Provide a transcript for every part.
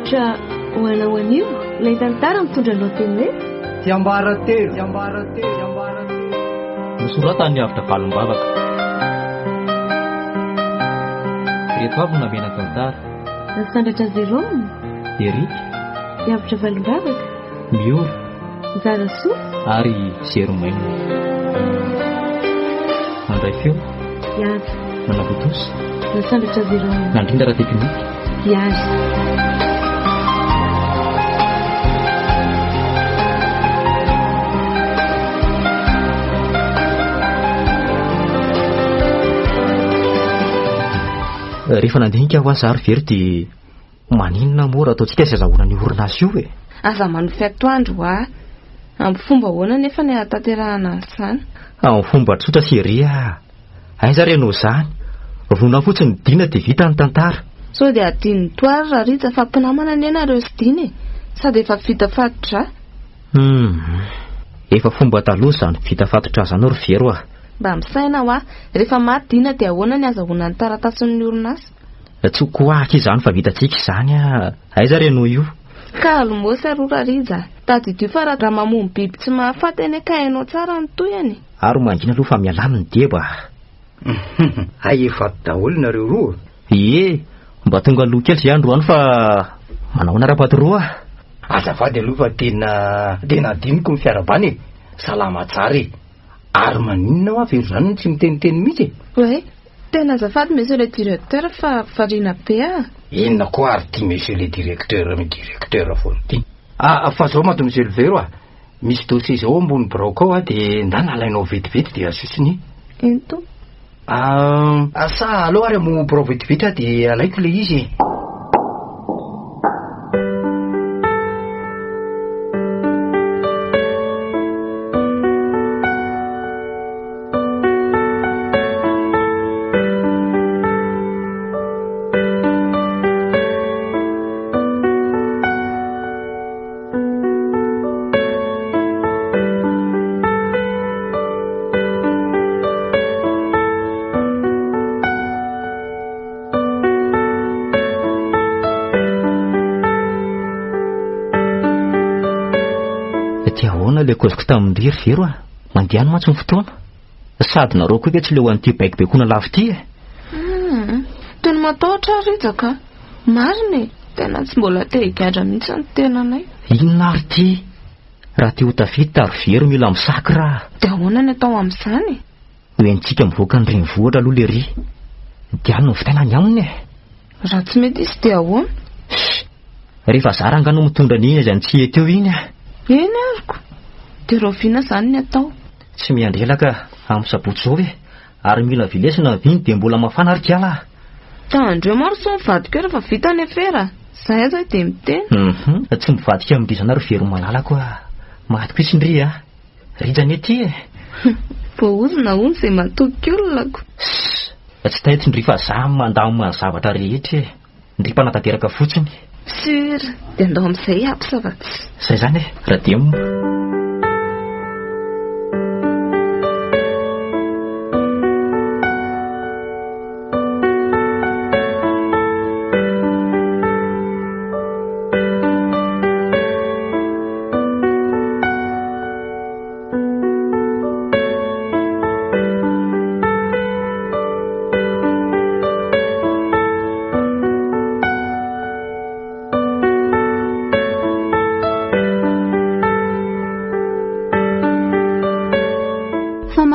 Ohatra hoanao anio ilay tantara mitondra lohateny hoe Tiambaratelo. Nosoratany avitra valim-bavaka. Rehefa avy namena tantara. Nasandratra Jérôme, Erika, Avitra valim-bavaka, Miora Zarasoa, ary Germaine. Mandray feo, Iady, Manabotosy, nasandratra Jérôme, nandrindra teknika. Iady. Rehefa nandinika ho azy ary very dia maninona moa raha ataontsika izay azahoana ny orinasa io e? Aza manofy atoandro hoa. Amin'ny fomba hoana nefa ny hatanterahana izany? Amin'ny fomba tsotra seria. Aiza renao izany? Vonona fotsiny dina dia vita ny tantara. Sao dia adiny toary raha rija fa mpinamana ny ianareo sy diny. Sady efa vita fatotra. Efa fomba taloha izany vita fatotra izany ry very a. Mba misaina hoa, rehefa maty dina dia ahoana ny azahoana ny taratasin'ny orinasa? Tsy koahaka izany fa vitantsika izany a. Aiza renao io? Ka alomosy arora rija. Tadidio fa raha mamono biby tsy mahafaty eny ka hainao tsara ny toyany. Ary mangina aloha fa miala aminy deba. Ay efa daholo nareo roa. Ie, mba tonga aloha kely izay androany fa manao nara-patoroa. Azafady aloha fa tena adiniko ny fiarabany e. Salama tsara e. Ary maninona hoa very zany no tsy miteniteny mihitsy e. Hoe, tena azafady monsieur le directeur fa variana be a. Inona koa ary ty monsieur le directeur foana ty. Fa zao mato monsieur le vero a. Misy dossier zao ambony braoko ao a dia nda nalainao vetivety dia sosiny. Ento? Sa aloha ary amo brao vetivety a dia alaiko le izy. Dia ahoana ilay koziko tamin'ny ry vero a? Mandeha any mantsy ny fotoana. Sady nareo koa ve tsy leo an'ity baiki-baikoana lafo ity e? Tena matahotra rizaka. Marina e, tena tsy mbola te higadra mihitsy ny tenanay. Inona ary ty? Raha ty ho tafita ary vero mila misaky raha. Dia ahoana ny atao amin'izany? Hoentsika mivoaka ny renivohitra aloha le ry. Dia any no vitaina ny aminy e. Raha tsy mety izy dia ahoana? Rehefa zaranga no mitondra ny izay tsy hety eo iny a. Eny ariko. Dia roviana izany ny atao. Tsy miandrelaka amin'ny sabotsy zao e. Ary mila vilesina viny dia mbola mafana ary kiala. Tandreo maro sy mivadika rehefa vita ny efera. Zay aza dia miteny. Tsy mivadika amin'izana ry vero malalako a. Maty koa ry a. Rijany ety e. Voaozina hono izay matoky olonako. Tsy taity ndry fa za mandamina zavatra rehetra e. Ndry mpanatanteraka fotsiny. Sura, dia andao amin'izay aby savatsy. Zay zany e, raha dia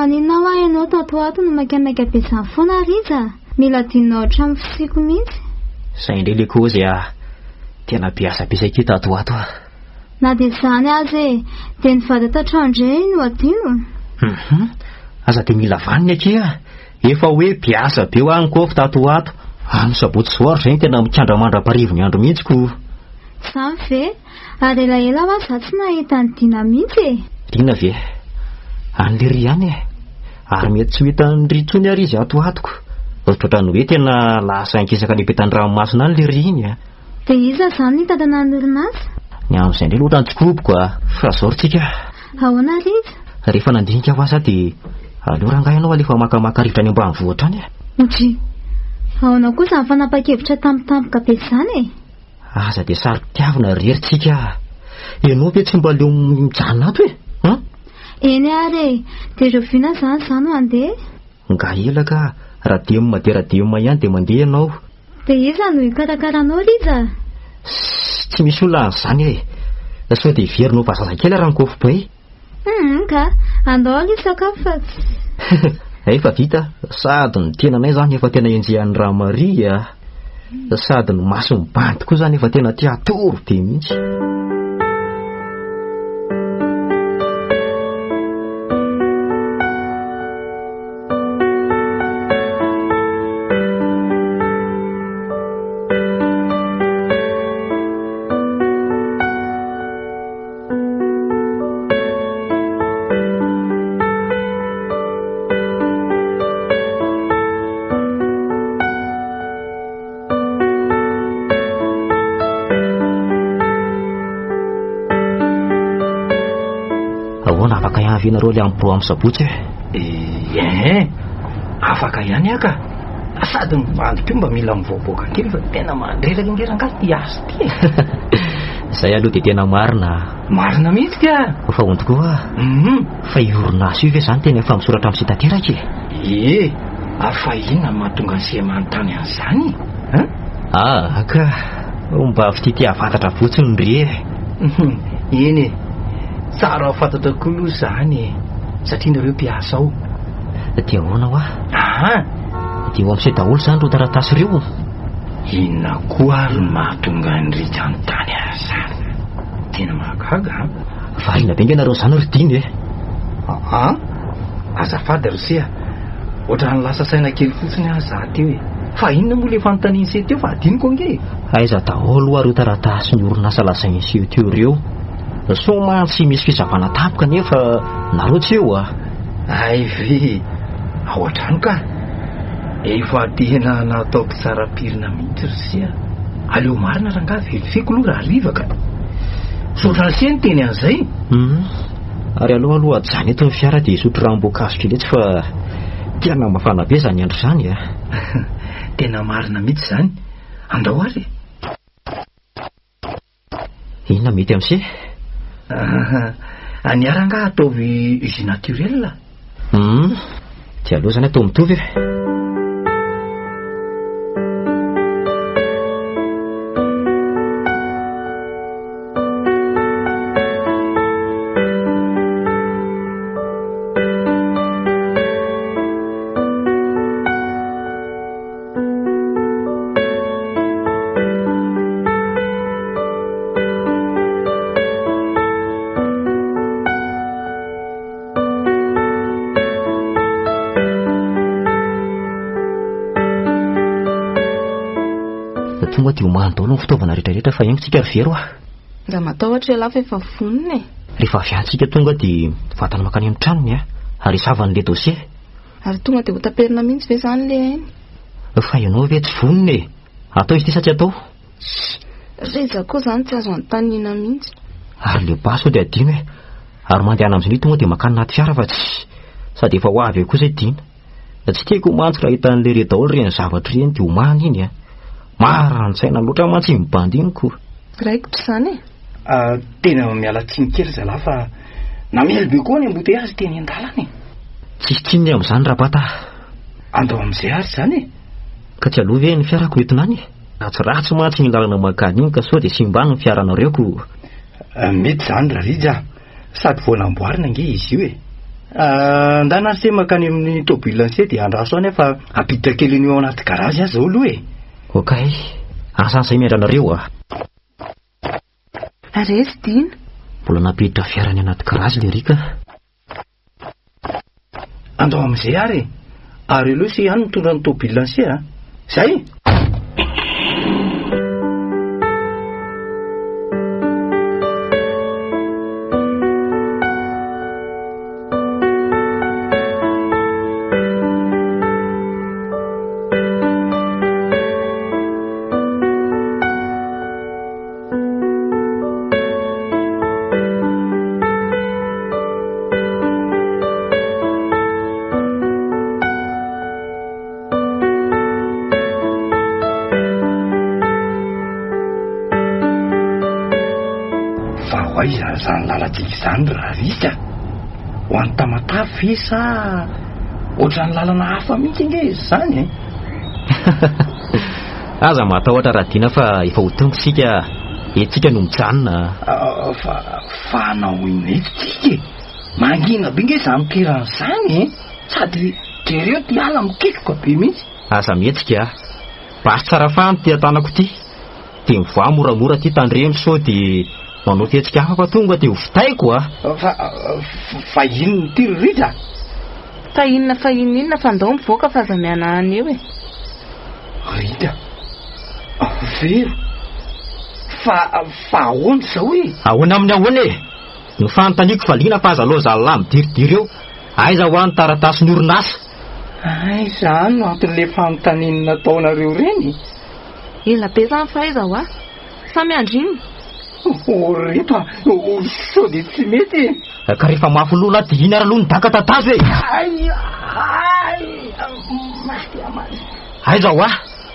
Maninona hoa ianao tato ato no maikamaika be izany foana rija? Mila dinao hatramin'ny fisiko mihitsy. Zay indray le kozy a. Tena biasa besaka tato ato a. Na dia izany azy e, dia ny vady tatrandray no adino. Aza dia mila vaniny aky a. Efa hoe biasa be ho any koa tato ato. Amin'ny sabotsy zoary izay tena mikandra mandra-parivo ny andro mihitsy ko. Izany ve? Ary elaela hoa za tsy nahita ny dina mihitsy e. Dina ve? An'le ry ihany e. Ary mety tsy hita ny ry tsony ary izy ato atoko. Ohatrany hoe tena lasa ankisaka ny betan-dranomasina any le ry iny a. Dia iza izany ny tadana ny orinasa? Ny amin'izay indray loatra antsikopoko a. Fa zao ritsika. Ahoana rija? Rehefa nandinika ho aza dia aleo rangahy ianao alefa makamaka rivotra any ambanivohitra any e. Otry, ahoana kosa ny fanapa-kevitra tampotampoka be izany e? Aza dia sary tiavana reritsika. Ianao ve tsy mba leo mijanona ato e? Eny ary dia ireo vina zany mandeha. Nga ela ka radioma dia radioma ihany dia mandeha ianao. Dia iza no hikarakaranao Riza? Tsy misy olona an'izany e. Sao dia iverinao vazazakely raha nikofo be. Ka andao ali sakafo fa Efa vita. Sady ny tenanay zany efa tena enjehan'ny Ramaria. Sady ny masony banty koa zany efa tena tia atoro be mihitsy. Ahoana afaka ianareo le ampiro amin'ny sabotsy afaka ihany aka. Sady ny vandy mba mila mivoaboaka kely fa tena mandrelaka ngerangazy ty azy ty. Zay aloha dia tena marina mihitsy ka. Fa hono tokoa fa orinasa io ve zany tena efa misoratra amin'ny sitateraka afa inona mahatonga ny sehamanontany an'izany? Ka mba fitity avantatra fotsiny ndre. Eny tsara fantatra koa aloha zany satria nareo mpiasa ao. Dia ahoana hoa? Dia ho amin'izay daholo zany reo taratasy ireo. Inona koa ary mahatonga ny Riza anontany azany? Tena mahagaga. Variana be nge nareo zany ry diny e. Azafady ry Sia, ohatrany lasa saina kely fotsiny aza teo e. Fa inona moa le fanontaniany se teo fa adiniko ange? Aiza daholo ary taratasy ny orinasa lasainy seho teo ireo. Soma tsy misy fizavana tampoka nefa nareo tsy eo Ay ve, ao an-trano ka. Efa tena nataoko tsara pirina mihitsy ry Sia. Aleo marina raha nga velofeko aloha raha rivaka. Sotra ny Sia ny teny an'izay. Ary aloha ajany eto ny fiara dia isotro ranom-boankazo kely etsy fa tena mafana be zany andro zany Tena marina mihitsy zany. Andao ary. Inona mety amin'izay? Aniaranga ataovy jus naturel. Dia aloha zany atao mitovy tonga dia homany daholo ny fitaovana rehetrarehetra fa haingontsika ry vero Nda matahotra lafa efa vonona e. Rehefa avy antsika tonga dia vatany makany amin'ny tranony ary isavany le dossier. Ary tonga dia ho taperina mihitsy ve zany le hainy? Fa ianao ve tsy vonona e? Atao izy ty sa tsy atao? Reza koa zany tsy azo anotaniana mihitsy. Ary le baso dia adino e. Ary mandehana amin'izay tonga dia makany naty fiara fa tsy sady efa ho avy koa izay dina. Tsy tiako mantsy raha hitan'le re daholo reny zavatra reny dia homany iny Maran-tsaina loatra mantsy mibandy iny koa. Raikitra zany Tena miala tsiny kely zala fa namely be koa ny embouteillage teny an-dalana Tsisy tsinony amin'izany rabata. Andao amin'izay ary zany Ka tsy aloha ve ny fiarako entinany? Ratsiratsy mantsy ny lalana makany iny ka sao dia simbany ny fiaranareo ko. Mety zany Riza. Sady voanamboarina nge izy io ndana se makany amin'ny tobilanse dia andraso any fa apiditra kely ny ao anaty garazy azy ao aloha Okay. Asan'izay miandranareo Resy dina. Mbola napiditra fiarany anaty garazy le rika. Andao amin'izay ary aloha se ihany mitondra ny tobilanse Zay. zany lalantsika izany raha rika ho any Tamatavy sa ohatran'ny lalana hafa mihitsy nge izany e. Aza matahotra raha dina fa efa ho tonga sika etsika no mijanona. Fa anao inetsika mangina be nge izany toeran'izany e, sady jereo ty ala mikekoka be mihitsy. Aza mihetsika basy tsara fany ty atanako ty dia mivoa moramora ty tandremo sao dia manao fihetsika hafa fa tonga dia ho vitaiko a. Fa inona ty Rija? Fa inona fa ndao mivoaka fa aza miana any eo e. Rita, vera fa ahoana zao e? Ahoana amin'ny ahoana e? Ny fanontaniako valiana fa aza aloha zalahy midiridiry eo. Aiza ho any taratasy ny orinasa? Ay, zany no anton'le fanontaniana nataonareo reny. Ela be zany fa aiza ho a? Samy andriny. Rita, sao dia tsy mety e. Ka rehefa mafy lola dihina ary aloha ny daka tatazo e. Aiza ho a?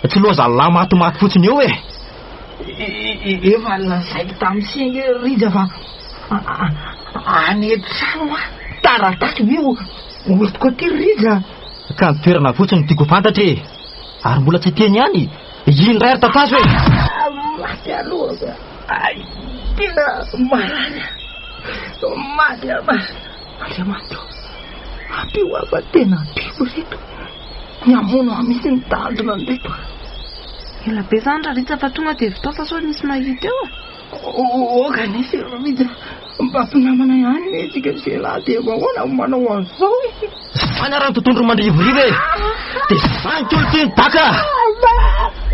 Tsy loha zalahy matomaty fotsiny eo e. Efa lazaiko tamin'ny senge Rija fa any trano a taratasy io oetiko aty Rija. Ka ny toerana fotsiny tiako fantatra e. Ary mbola tsy tiany ihany. Ino ray ary tatazo e? Maty aloha. Ay, tena marary. Maty Andriamanitra. Ampio afa tena ampio reto. Nyamono amisy ny tandrona anreto. Ela be zany raha Rija fa tonga dia vitaofa sao nisy mahita eo a. Oganesa Rija, mba mpinamana ihany etsika izay lahy dia ahoana manao an'izao e. Zany raha ny tontondro mandrivoriva e. Dia zany kely ty ny daka.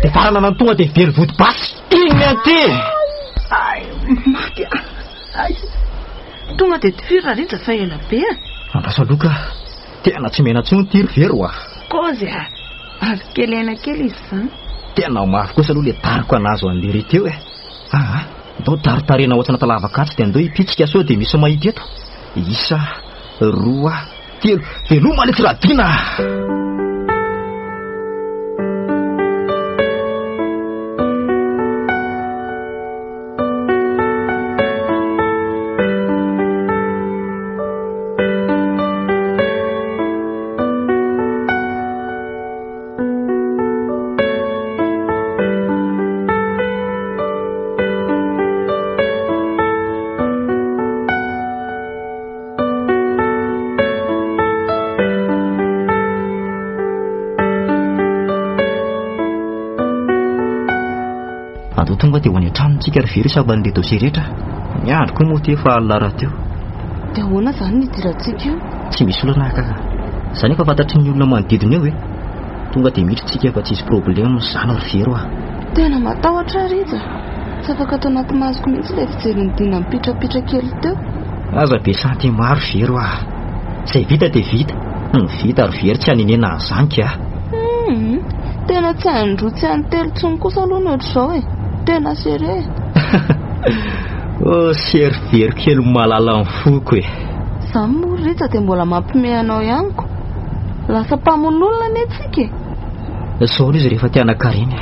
Dia farana na tonga dia very vody basy. Iny aty. Ay, maty. Ay. Tonga dia ty firy raha Rija fa ela be a. Andrasa loka, tena tsy mena tsony tiry very a. Kozy a, azo kely aina kely izy zany. Tena mafy kosa aloha le tariko anazy ho an'le reto eo e. Ndao taritarena ohatrana talavakatsy dia andao hipitsika sao dia misy mahita eto. Isa, roa, telo, veloma le tiradina. Andao tonga dia ho any an-tranontsika ry very saba n'le dosie rehetra. Miandro koa moa ty efa alina raha teo. Dia ahoana zany ny idirantsika io? Tsy misy olana kaka. Izany efa fantatry ny olona manodidina eo e. Tonga dia miditra tsika efa tsy misy problema zany ry very a. Tena matahotra Rija. Tsy afaka atao anaty masoko mihitsy ilay fijery ny dina mipitrapitra kely teo. Aza be santy maro very a. Izay vita dia vita. Ny vita ry very tsy hanenena an'izanka a. Tena tsy handroa tsy hantelo tsony kosa aloha ny ohatr'izao e. Tena sere. Sery very kely malala ny foko e. Izany moa Rija dia mbola mampime anao ihaniko. Lasa mpamonolona ny etsika e. Sao izy rehefa tiana-kariny.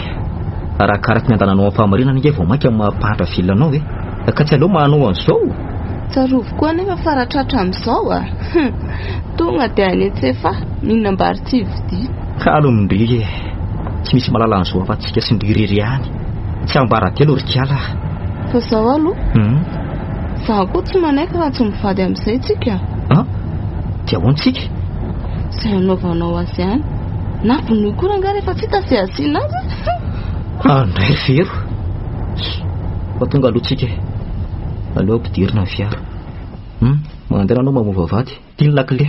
Arakaraka ny andananao amin'ny famarinana nge vao mainka mampahatra vilanao e. Ka tsy aleo manao an'izao. Tsarovo koa nefa faratratra amin'izao a. Tonga dia anetsefa mihinam-bary tsy vidy. Kalo mindry e. Tsy misy malala an'izao afa-tsika sy ndrirery ihany. Tsy ambaratelo rikiala. Fa izao aloha zaho koa tsy manaiky raha tsy mivady amin'izay tsika. Dia ahoantsika? Izay anaovanao azy ihany. Na vonoy koa ranga rehefa tsy hita izay asiana azy. Andray vero. Fa tonga aloha tsika e. Aleo ampidirina ny fiara. Mandeha anao mamoava vady. Tiany lakile.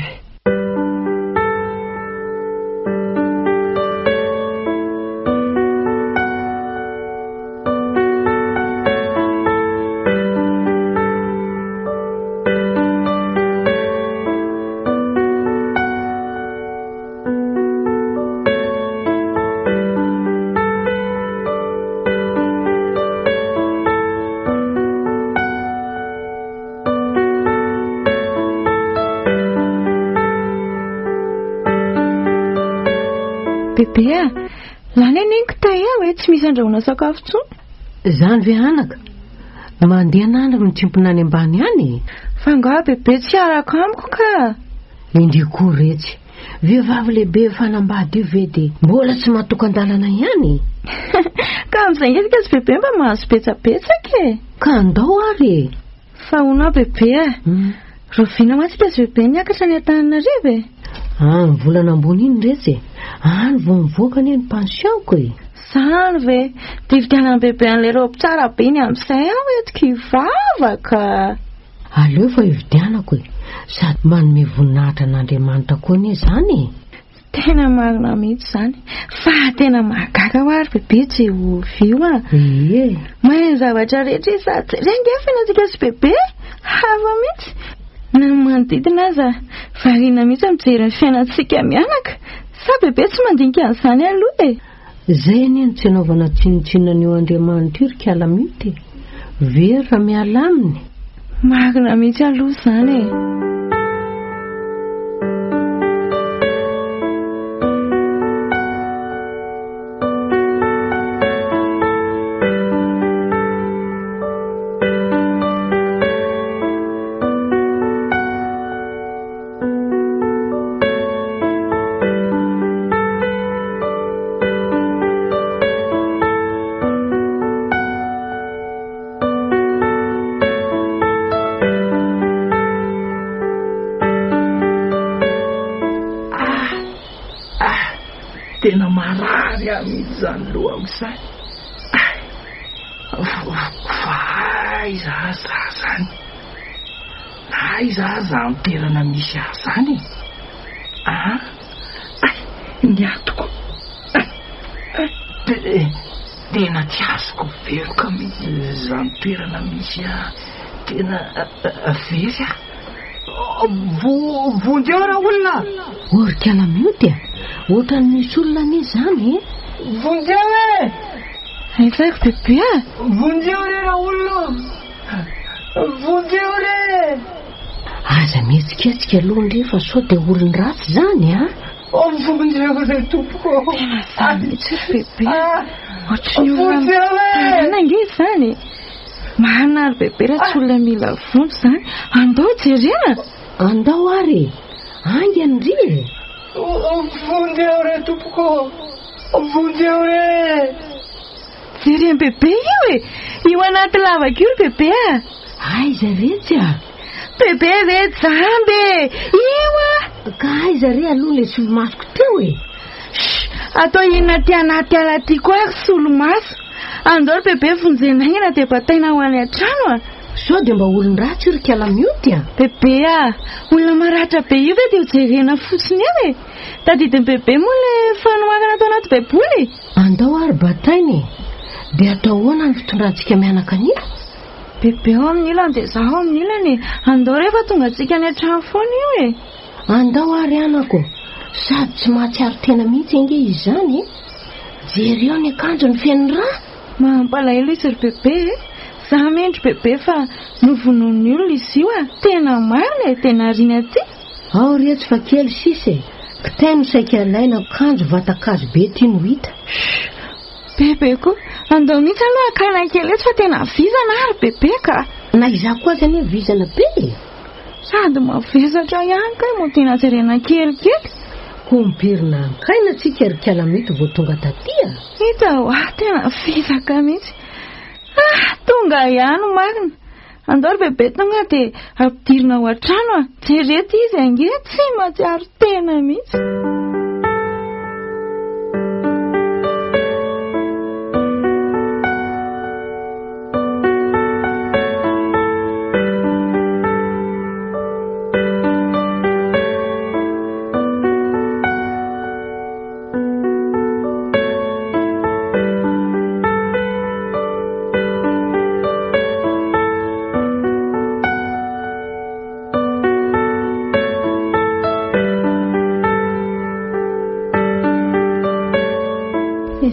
Bebe a, lany aneniko tay aho e, tsy misy andrahoana sakafo tsony. Zany ve anaka? Mandeha nandro ny timpona any ambany any. Fa nga bebe tsy araka amiko ka. Indri koretsy. Vehivavy lehibe fanambady io ve de mbola tsy matokan-dalana ihany. Ka amin'izay ngetika tsy bebe mba mahazo petsapetsaka e. Ka andao ary. Fa ona bebe Rovina matsika sy bebe niakatra ny Antananarivo e. Ny volana ambony iny retsy. Any vao mivoaka ny pensionko e. Zany ve dividiana bebe an'ilay robe tsara be ny amin'izay aho etika hivavaka. Aleo fa hividianako e. Sady manome voninahitra n'Andriamanitra koa anie zany. Tena marina mihitsy zany. Fa tena mahagaga ho ary bebe tsy ho vio a. Mahay zavatra rehetra sady rengefa antsika sy bebe. Hava mihitsy. Na manodidina aza variana mihitsy mijery ny fiainantsika mianaka. Sa bebe tsy mandinika an'izany aloha e. Zay anie tsy hanaovana tsinotsinona eo Andriamanitra io Kiala mity. Very raha miala aminy. Marina mihitsy aloha zany e. Tena marary mihitsy zany lohako izany. Fa aiza zany? Aiza zany toerana misy ahy zany? Ny atoko. Tena tsy azoko veroka mihitsy zany toerana misy ahy. Tena very ahy. Vonjeo raha olona. Ory Kiala mity a. Ohatran'ny misy olona anie zany e. Vonjeo e. Aizako bebe a. Vonjeo re raha olona. Vonjeo re. Aza mihetsiketsika aloha ndre fa sao de olona ratsy zany a. Vonjeo re tompoko. Tena zany mihitsy bebe. Ohatran'ny olona nange zany. Mahanary bebe raha tsy olona mila vonjy zany. Andao jerena. Andao ary. Angany ry. Vonjeo re tompoko. Vonjeo re. Jerena bebe io e. Io anaty lavaka io bebe a. Aiza retsy a. Bebe re jambe. Io a. Ka aiza re aloha le solomasoko teo e. Atao inona ty anaty ala ty koa ary solomaso. Andao bebe vonjena ina de bataina ho any an-trano a. Sao de mba olona ratsy ry Kiala mity a. Bebe a. Olona maratra be io ve de ho jerena fotsiny eo e. Tadidiny bebe moa le fanoharana atao anaty baiboly. Andao ary batainy. De atao hoana ny fitondrantsika mianaka anio. Bebe ao amin'ny ilany de zaho ao amin'ny ilany. Andao rehefa tonga antsika any an-trano foana io e. Andao ary anako. Sady tsy mahatsiaro tena mihitsy ange izany e. Jery eo ny akanjo ny feno raha. Mampalahelo izy ry bebe e. Zaho mendry bebe fa novonoiny olona izy io a. Tena marina e. Tena riny aty. Ao retsy fa kely sisa e. Kitaino saika alaina akanjo vatakazo be ty no hita. Bebe ko. Andao mihitsy aloha akana kely eto fa tena vizana ary bebe ka. Na izaho koa zany e vizana be e. Sady mavezatra ihany ka mo tena jerena kelikely. Kompirina ankaina tsika ry Kiala mity vao tonga tatia. Hita ho tena vizaka mihitsy. Tonga ihany marina. Andao bebe tonga de ampidirina ao an-trano a. Jerety izy ange tsy matsiaro tena mihitsy.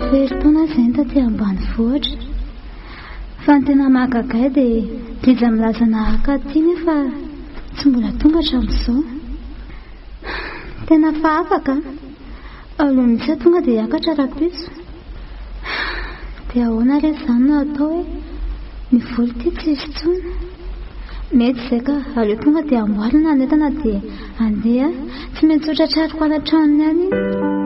Veritona izay taty ambanivohitra. Fa ny tena mahagaga dia Liza milaza nahaka aty nefa tsy mbola tonga hatramin'izao. Tena fa afaka. Aloha mihitsy tonga dia hiakatra rapiso. Dia ahoana ilay izany no atao hoe Ny voly ty tsy isy tsony. Mety izay ka aleo tonga dia amboarina ny entana dia andeha, tsy maintsy hotratrariko anatranony any iny.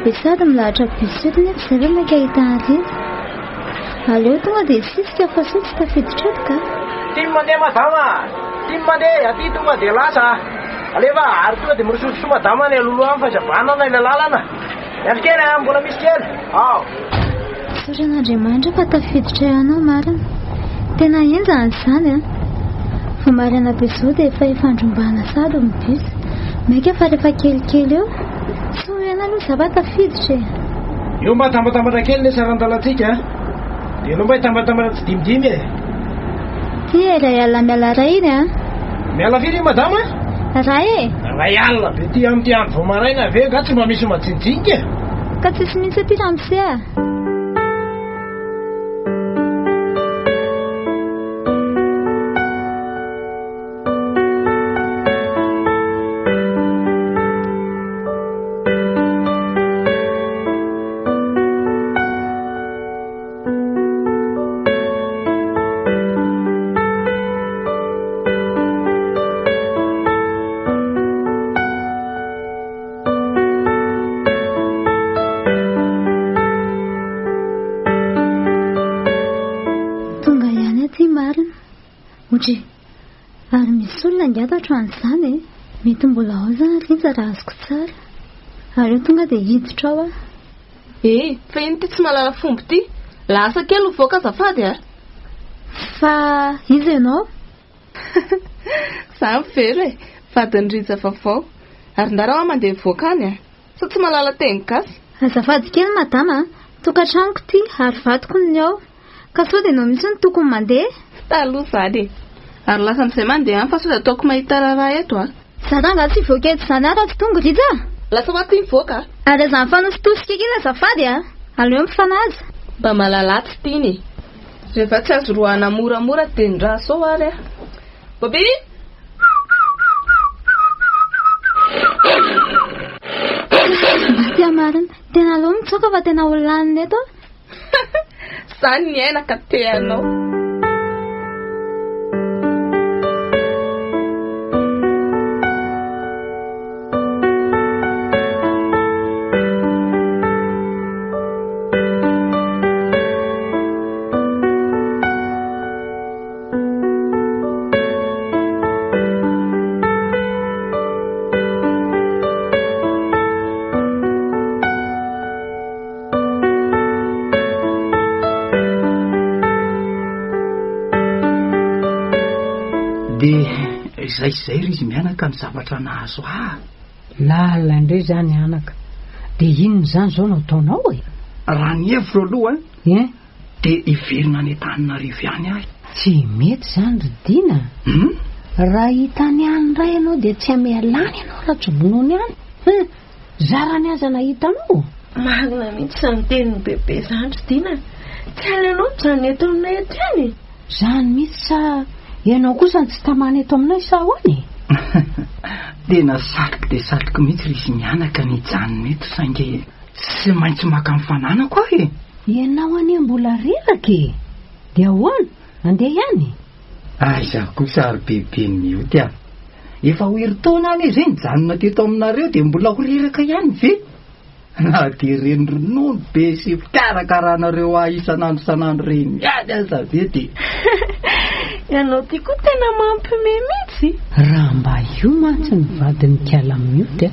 Pesada milahatra bisoty nefa zareo maika hita ariana. Aleo tonga dia sisika fa so tsy tafiditra eto ka. Tia mandeha madama, tia mandeha aty tonga dia lasa. Alefa ary tonga dia mirosotroso madama ny aloloha amin'ny fahazavanana ilay lalana. Miandry kely mbola misy kely. Ao. Saoran'Andriamanitra fa tafiditra ianao marina. Tena enjana izany a. Vao marina be izao dia efa ifandrombana sady ny bus. Maika fa rehefa kelikely eo. Aloha zava tafiditra. Io mba tambatambatra kely ilay saran-dalantsika. Dia ianao mba hitambatambatra tsy dimidimy e. Tia iray alina miala ray iny a. Miala firy madama? Ray e. Ray alina be ty amin'ity andro vao maraina ave ka tsy mba misy majinijinika. Ka tsisy mihitsy aty ramose a. Ary misy olona ngatatra an'izany e. Mety mbola ao zany rinja raha azoko tsara. Aleo tonga dia hiditra ao a. Fa iny ty tsy malala fomba ty. Lasa kely voaka azafady a. Fa izy ianao? Za mively e. Vadiny rinja vaovao. Ary ndarao aho mandeha voaka any a. Sa tsy malala teny gasy. Azafady kely madama, tokantranoko ty ary vadiko ny ao. Ka sao dia nao mihitsy ny tokony mandeha. Taloha zany e. Ary lasa amin'izay mandeha any fa sao dia ataoko mahita raharaha eto a. Zaranga tsy voaka eto izany ary tsy tonga rija. Lasa hoaty ny voaka. Ary izany fanositosika kely azafady a. Aleo mifanaja. Mba malalatsy tiny e. Rehefa tsy azo roana moramora dia ny raha sao ary a. Bobi! Tia marina, tena aleo mitsoka fa tena olanina eto. Zany ny aina ka teanao. Dia izay ry izy mianaka ny zavatra nahazo Lalina indray zany anaka. Dia inona zany zao no ataonao e? Raha ny hevitro aloha dia hiverina any Antananarivo ihany ahy. Tsy mety zany ry Dina. Raha hitany any ray ianao dia tsy amealany ianao raha tsobonony any. Zarany aza nahitanao. Marina mihitsy izany tenin'ny bebe zany ry Dina. Tsy alenao zany eto aminay ety any. Zany mihitsy sa ianao kosa tsy tamana eto aminay sa hoany? Tena satroka dia satroka mihitsy ry izy mianaka ny hijanona eto saingy tsy maintsy maka mifananako aho e. Ianao anie mbola reraka e. Dia ahoana? Andeha ihany? Izaho kosa ary bebe mioty aho. Efa ho herintaona any izay nijanona teto aminareo dia mbola ho reraka ihany ve? Na dia reny ronono be sy fikarakarana-reo isanandro reny ihany aza ve dia. Ianao ty koa tena mampiomehy mihitsy. Raha mba io mantsy ny vadiny Kiala mioty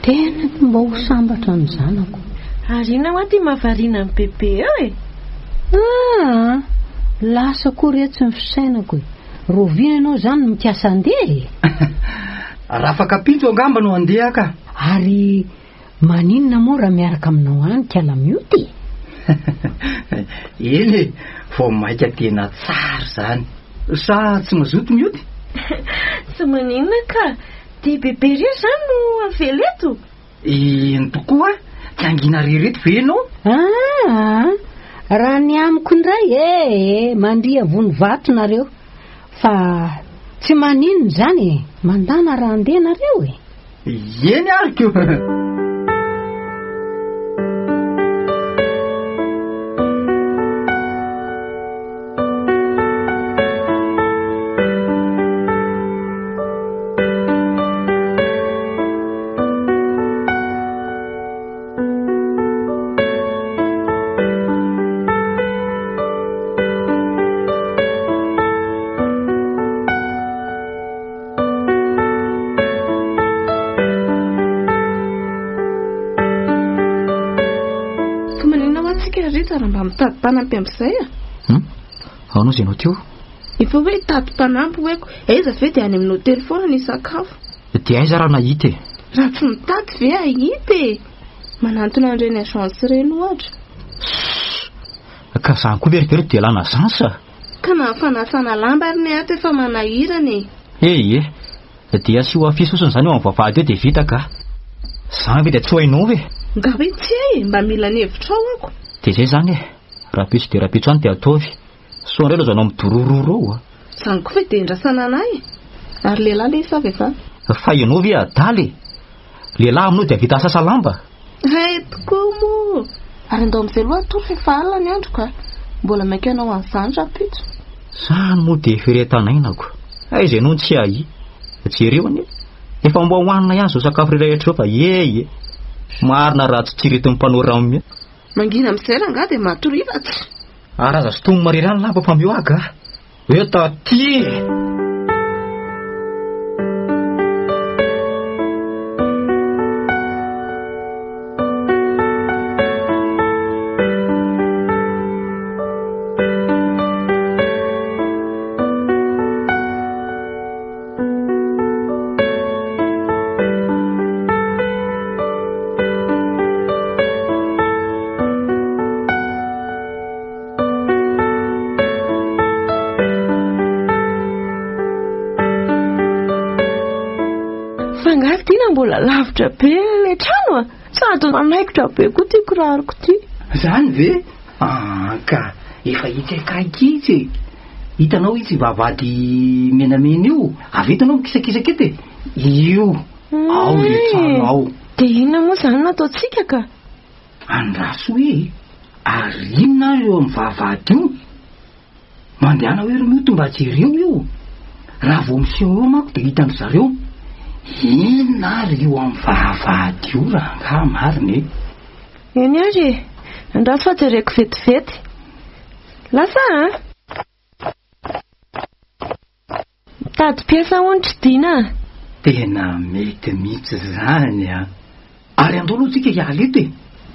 tena mba ho sambatra ny zanako. Ary ina ho aty mahavariana ny bebe eo e. Lasa koretsy ny fisainako e. Rovina ianao zany no mikasa andeha. Raha afaka pinto angamba no andeha ka. Ary maninona moa raha miaraka aminao any Kiala mioty? Eny vao maika tena tsara zany. Sa tsy mazoto mioty? Tsy maninona ka, dia bebe re zany no aveleto? Eny tokoa, tsy angina rereto ve ianao? Raha ny amiko indray mandria vony vato nareo, fa tsy maninona zany mandana raha andeha nareo Eny ariko. Raha mba mitady mpanampy amin'izay Anao izay anao teo? Efa hoe tady mpanampy hoeko, aiza ve dia any amin'ny hôtely foana ny sakafo? Dia aiza raha nahita Raha tsy mitady ve ahita manantona an'ireny agence ireny ohatra. Ka zany koa verivery dia lana zansa. Ka na fanasana lamba ary ny ato efa manahirana dia sy ho afisosony izany eo amin'ny vavahady eo dia vita ka. Zany ve dia tsy ho hainao ve? Nga hoe tsy mba mila ny hevitra ao ako. Dia izay zany raha pitso dia raha pitso any dia ataovy. Soa indray izao anao midorororo. Zany koa ve dia indrasana anay ary lehilahy le sa vefa? Fa ianao ve adaly? Lehilahy aminao dia vita sasa lamba? Tokoa moa. Ary andao amin'izay loha tory efa alina ny andro ka. Mbola maika anao an'izany rapitso. Zany moa dia feretanainako. Aiza ianao tsy ahy? Jereo anie. Efa mba hohanina ihany izao sakafo rehetra fa marina raha tsy tsiretin'ny mpanao rano. Mangina amin'izay raha nga dia matorivatsy. Ary aza sotomy marery any lamba fa mioaga. Hoe taty. Mbola lavitra be le trano sady manaikitra be koa ty kiraroko ty. Zany ve? Ka efa hitsakaiky hitanao izy vavady menamena io avy hitanao mikisakisaka ety io ao le trano ao. Dia inona moa zany nataontsika ka? Andraso ary inona eo amin'ny vavady io mandehana hoe romioto mba jereo io raha vao miseho eo manko dia hitan'ny zareo. Inona ary io amin'ny vavahady io raha nga marina Eny ary andraso fa jereko vetivety. Lasa mitady piasa onitry dina. Tena mety mihitsy zany Ary andao aloha tsika hiala eto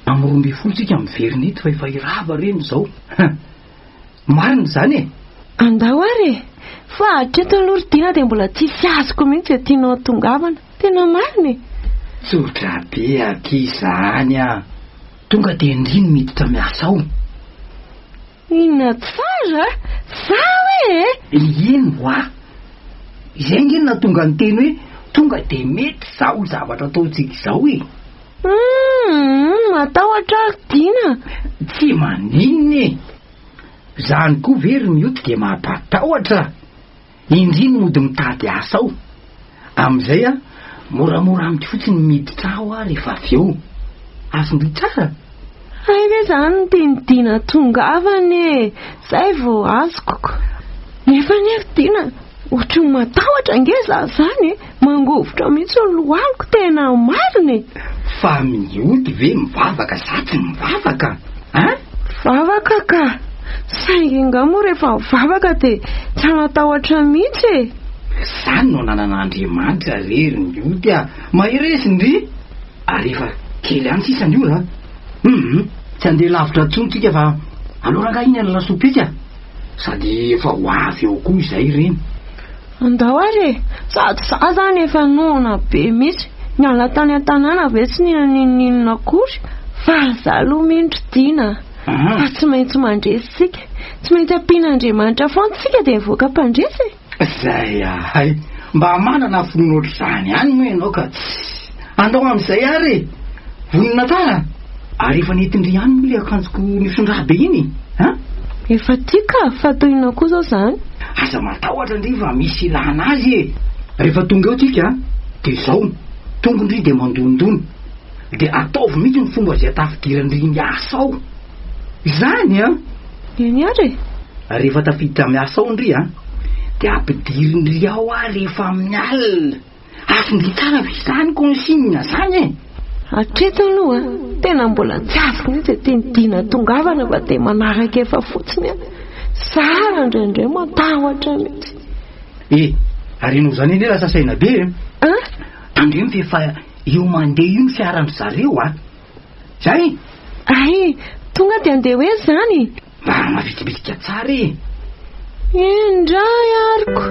amin'ny 12 tsika miverina eto fa efa irava reny izao. Marina zany Andao ary fa hatreto aloha dina dia mbola tsisy azoko mihitsy tianao tongavana. Tena marina Tsotra be akizany tonga dia indriny miditra miasa ao. Inona tsara sa hoe Ino hoa izay ngeny na tonga ny teny hoe tonga dia mety zao zavatra ataontsika izao matahotra dina. Tsy maninona zany koa very mioty dia mampatahotra indriny mody mitady asa ao. Amin'izay moramora amity fotsiny miditra ao rehefa avy eo. Azondry tsara. Ay ve zany teny dina tongavany zay vao azoko. Nefa nefa dina ohatry matahotra ngeza zany mangovitra mihitsy ny lohaloko tena marina Fa miody ve mivavaka sa tsy mivavaka Vavaka ka saingy nga moa rehefa mivavaka dia tsy matahotra mihitsy Zany no nanan'Andriamanitra rery miody maheresindry ary efa kely any sisany io tsy andeha lavitra tsontsika fa alora nga iny any lasopy etsy sady efa ho avy eo koa izay reny. Andao ary sady za zany efa noana be mihitsy niala tany an-tanàna ve tsy ninaninina akory fa za aloha mihitsy dina fa tsy maintsy mandresy sika, tsy maintsy ampian'Andriamanitra foana sika dia mivoaka mpandresy. Zay ahay, mba manana vonona ohatr'izany ihany moa ianao ka andao amin'izay ary vonona tsara. Ary efa netindry ihany moa le akanjoko misondraha be iny efa tika fa toinao koa zao izany. Aza matahotra ndry fa misy ilana azy e. Rehefa tonga eo tsika dia zao tongondry dia mandondony dia ataovy mihitsy ny fomba izay tafidirandry miasa ao izany eny ary. Rehefa tafiditra miasa ao ndry dia ampidirindry ao rehefa amin'ny alina. Afindry tsara izany konsigne zany e. Hatreto aloha tena mbola tsy afo mihitsy teny dina tongavana fa dia manaraka efa fotsiny sara indraindray matahotra mihitsy. Ary no zany eny lasa saina be tandremo fa efa eo mandeha io ny fiarandry zareo zay. Ay, tonga dia andeha hoe zany mba mavitribitrika tsara e. Indray ariko.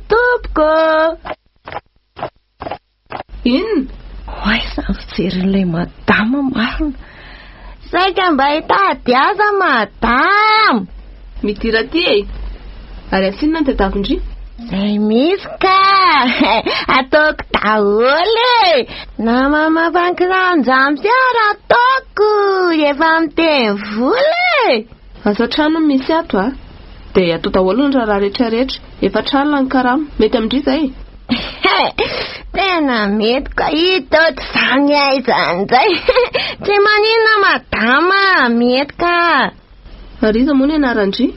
Tompoko inona hoay samy fijerin'ilay madama marina. Saika mba hitady aza madama. midira ty ary asinona ny tadavindry Zay misy ka ataoko daholo na mamampankiranjamy fiara ataoko efa miteny vola asa trano misy ato dia atao daholo ny raha rehetrarehetra efa trano ny karama mety amindry zay tena mety ka hitaotra izany aizany zay tsy maninona madama mety ka. ary iza moa ny anarandry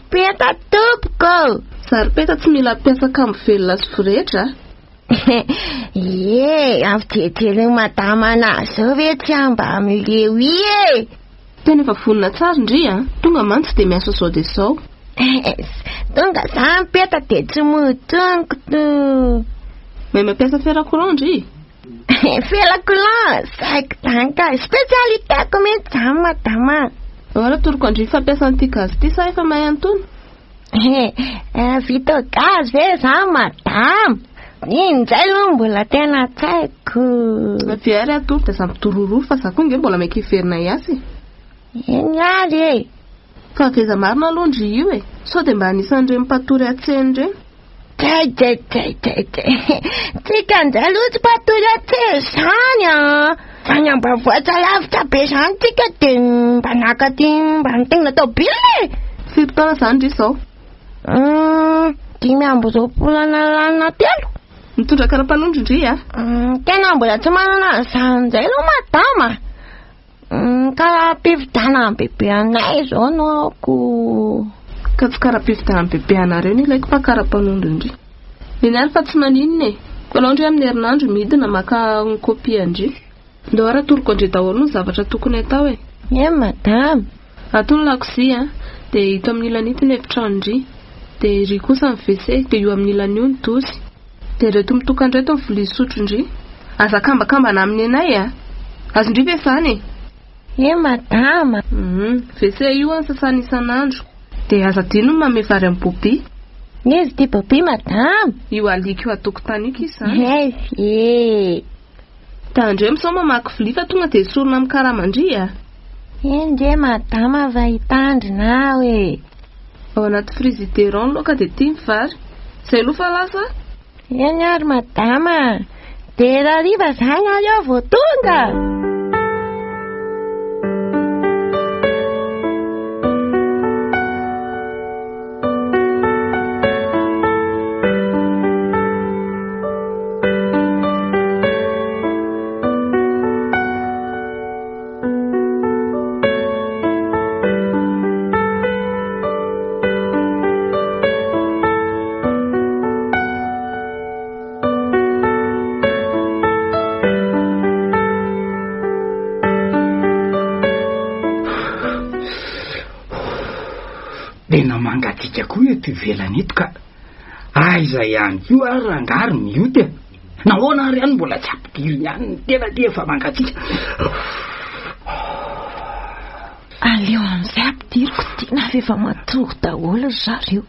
Peta tompoko. Saripeta tsy mila ampiasa kambo velona sy voretra avy jejery madama anazy zao ve tsy amba mileo tena efa vonona tsara ndry tonga mantsy dia miasa sao dia sao tonga zany peta dia tsy motoniko to mahay mampiasa fera courant ndry fera courant saiko zany ka spécialitéko mihitsy zany madama. Ora toroko andry fampiasa an'ity gazy ity sa efa mahay antony vita gazy ve zany madama inzay aloha mbola tena tsaiko viary atory dia sampitororo fa za koa nge mbola maika hiverina iasy eny ary fa akaiza marina aloha ndry io sao dia mba anisan'ireny mpatory atseny ireny tsika ndray aloha tsy mpatory atseny zany zany ambavoatra lavitra be zany tsika dia mba naka ty mba nitegna tobile firy taona zany ndry sao 5 lana telo mitondra karapanondro ndry tena mbola tsy manana zany zay aloha madama karaha-pividana amin'ny bebe anay zao naoko ka tsy karaha-pividana amin'ny bebe anareo ny ilaiko fa karapanondro ndry eny ary fa tsy maninona kolao ndry amin'ny herinandro midina maka ny kopia ndry ndao ara toroko andry daholo ny zavatra tokony atao madama atony lakozia dia hito amin'ny ilan'itiny efitrano ndry dia ry kosa ny WC dia io amin'ny ilan'io ny dosy dia reto mitokandray to ny vilia sotro ndry aza kambakambana amin'ny anay azo ndry vefany madama WC io ny sasany isan'andro dia aza dino ny mamevary amin'ny bobi izy ty bobi madama io alika io atokotanyiko izy zany da andreo misao mamaky vilia fa tonga dia sorona amin'ny karamandry ndre madama vahitandrina ao anaty frigideron loka dia tia ny vary zay lofa lasa eny ary madama dia raha riva zany ary ao vao tonga. le namangatsika koa eto ivelany eto ka aiza ihany ko ary rangary mioty nahoana ary ihany mbola tsy ampidiriny ihany tena ty efa mangatsika. aleo amin'izay ampidiriko Dina fa efa matory daholo zareo.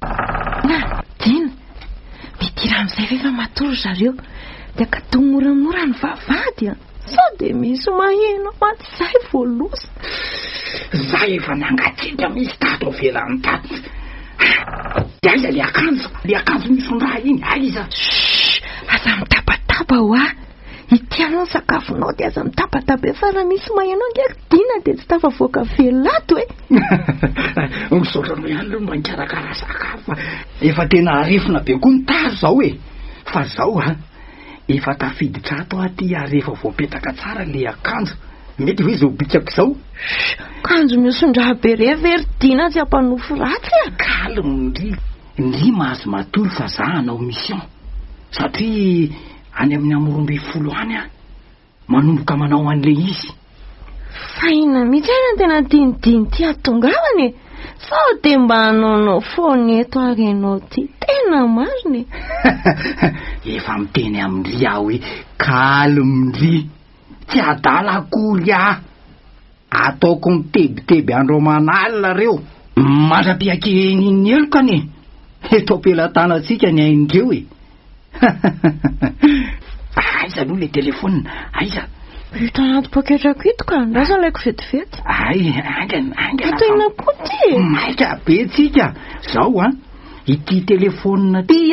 Na Dina, midira amin'izay fa efa matory zareo dia ka toa moramora ny vavady a. Sao dia misy maheno maty izay voalosa. Zay efa nangatsika misy tato velany tato. Aiza le akanjo misy raha iny aiza. Aza mitapatapa ho a. Itianao ny sakafonao dia aza mitapatapa e fa raha misy maheno angeky Dina dia tsy tafavoaka velato e. Misaotranao ihany aloha mba nikarakara sakafo. Efa tena arefina be koa ny taro zao e. Fa zao efa tafiditra ato aty ary efa voapetaka tsara le akanjo. Mety hoe zao bitsako zao. Kanjo misondraha be revery Dina tsy ampanofo ratsy a. Kalmy ndry mahazo matory fa za hanao mission satria any amin'ny amorombe folo any manomboka manao an'le izy. Faina mihitsy aina tena dinidiny ty atongavany e. Sao dia mba hanaonao foana eto ary ianao ty tena mariny. Efa miteny amin'ry aho hoe kalmindry tsy adala akory ataoko mitebiteby andro manalina reo mandrapiake niny elokany eto ampelantanantsika ny aindreo e. Aiza aloha le telefona aiza. Hita anaty poketrako ito ka andrasa laiko vetivety. Angana atoina koa ty maika be tsika zao ity telefona ty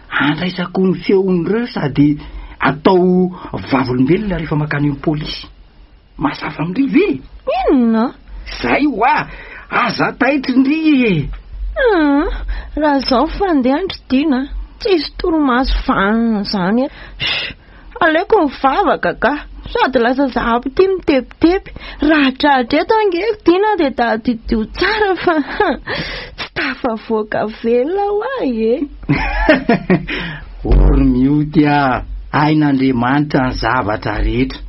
andraisako ny feon'ireo sady atao vavolombelona rehefa makany amin'ny polisy. Mazava amin'ry ve? Inona? Zay aza taitry e. Raha zao fandehandry Dina tsisy toromaso vanina zany. Aleoko mivavaka ka sady lasa zahaby ty mitepitepy. Raha tratra eto angeky Dina dia tadidio tsara fa tsy tafavoaka velona ho ahy e. Ory mioty ain'Andriamanitra ny zavatra rehetra.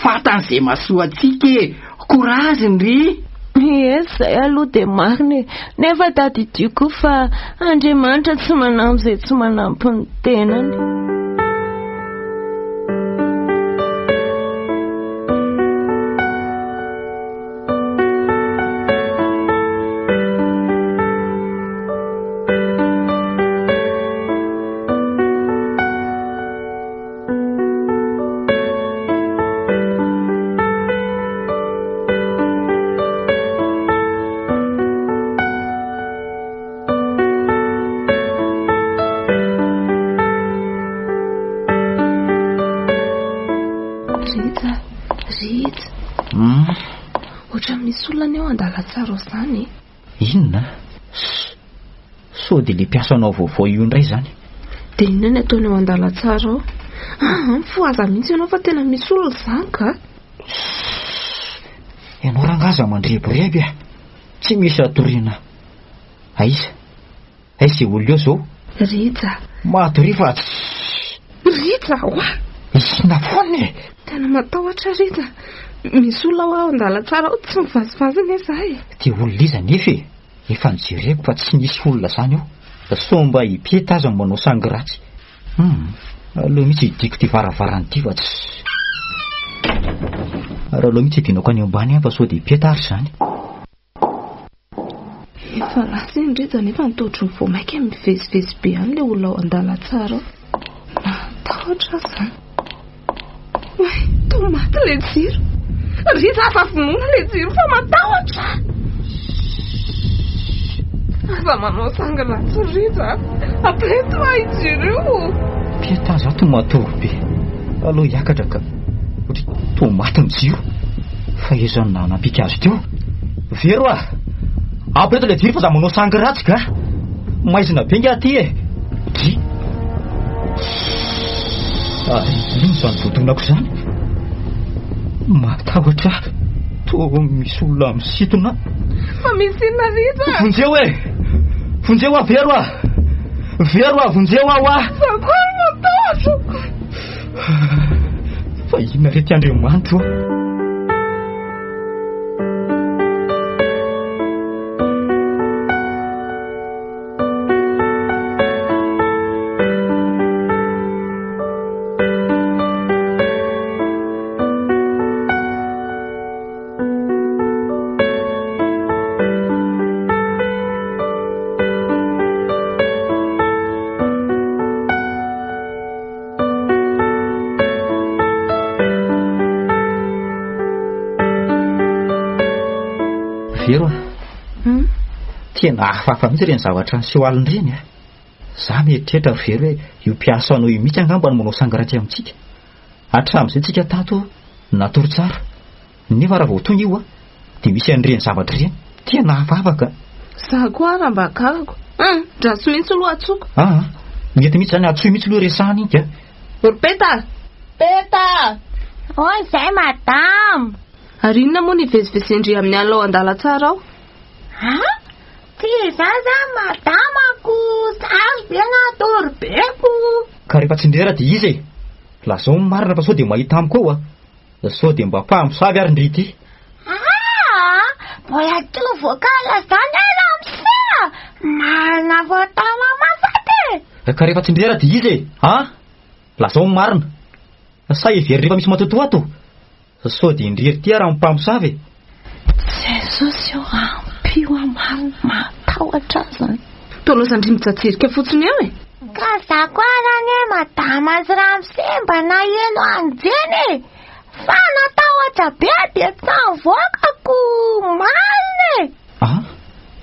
Fatan'izay masoa atsika e. Korazindry. Zay aloha dia marina nefa tadidio koa fa Andriamanitra tsy manampy izay tsy manampy ny tenany. Otra misy olona eo andalatsara zany. Inona? So dia le mpiasanao vaovao io indray zany. Dia inona ny ataony eo andalatsara ao? Fo aza mihitsy ianao fa tena misy olona zany ka. Ianao rangaza mandreboreby tsy misy atoriana. Aiza izay olona eo zao? Rija. Maty fa Rija isina foana e. Tena matahotra Rija. Misy olona ao andalatsara ao tsy mivazivazy ne zahay. Dia olona iza nefa efa nijereko fa tsy nisy olona zany eo. Somba hipieta aza manao sangratsy. Aloha mihitsy hidiko ty varavarany ty fa tsy. Ary aloha mihitsy hidinako any ambany fa sao dia hipieta ary zany. Efa lasa iny Rija nefa nitotry ny voamaika mivezivezy be any le olona ao andalatsara ao. Matahotra zany. Tomaty le jiro. Rija afa vonoina le jiro fa matahotra. Aza manao sangratsy Rija. Apeto jiro io. Pieta za tomatory be. Aloha hiakatra ka tomaty ny jiro. Fa ezany nampika azy teo. Vero apeto le jiro fa za manao sangratsy ka. Maizina be nga ty e. Ino zany votonako zany? Matahotra toa misy olona misitona. Fa misy inona Rija? Vonjeo Vero Vero vonjeo Sakary matahotra. Fa inona rety Andriamanitra tena hafahafa mihitsy ireny zavatra ny sehoaliny ireny a. Za mieritreritra very hoe io mpiasa anao io mihitsy angamba no manao sangaratsy amintsika. Hatramin'izay tsika tato natory tsara. Nefa raha vao tonga io a dia misy an'ireny zavatra ireny tena hafafaka. Za koa raha mba gagako. Dra tsy mihitsy aloha atsoko. Mety mihitsy zany atsoy mihitsy aloha resahana iny ka. Peta! Peta! Oi, zay madamo. Ary inona moa nivezivezendry amin'ny alao andala tsara ao? Ty zaza madamako sazo be natory beko. Ka rehefa tsindrera dia izy e. Lazao marina fa sao dia mahita amiko ao a. Sao dia mba mpamosavy ary ndrity. Mbola to voakala zany ala am'sea. Marina voatama mafaty. Ka rehefa tsindrera dia izy e. Lazao marina. Sa ivery rehefa misy matoto ato. Sao dia indrery ty raha mpamosavy. Jesosy eo ampio amarina matahotra zany. Tolosandry mitsatsirika fotsiny eo e. Ka za koa rany e madama azy Ramsemba na eno anjeny. Fa natahotra be dia tsy nivokako marina.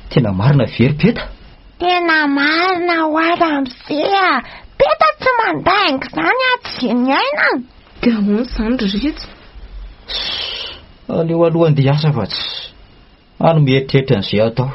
Tena marina very Peta. Tena marina ho Ramsea. Peta tsy mandainga zany tsy niainana. Dia ahoana zany Ritsy? Aleo aloha andeha asa fa tsy ano mieritreritra an'izay atao.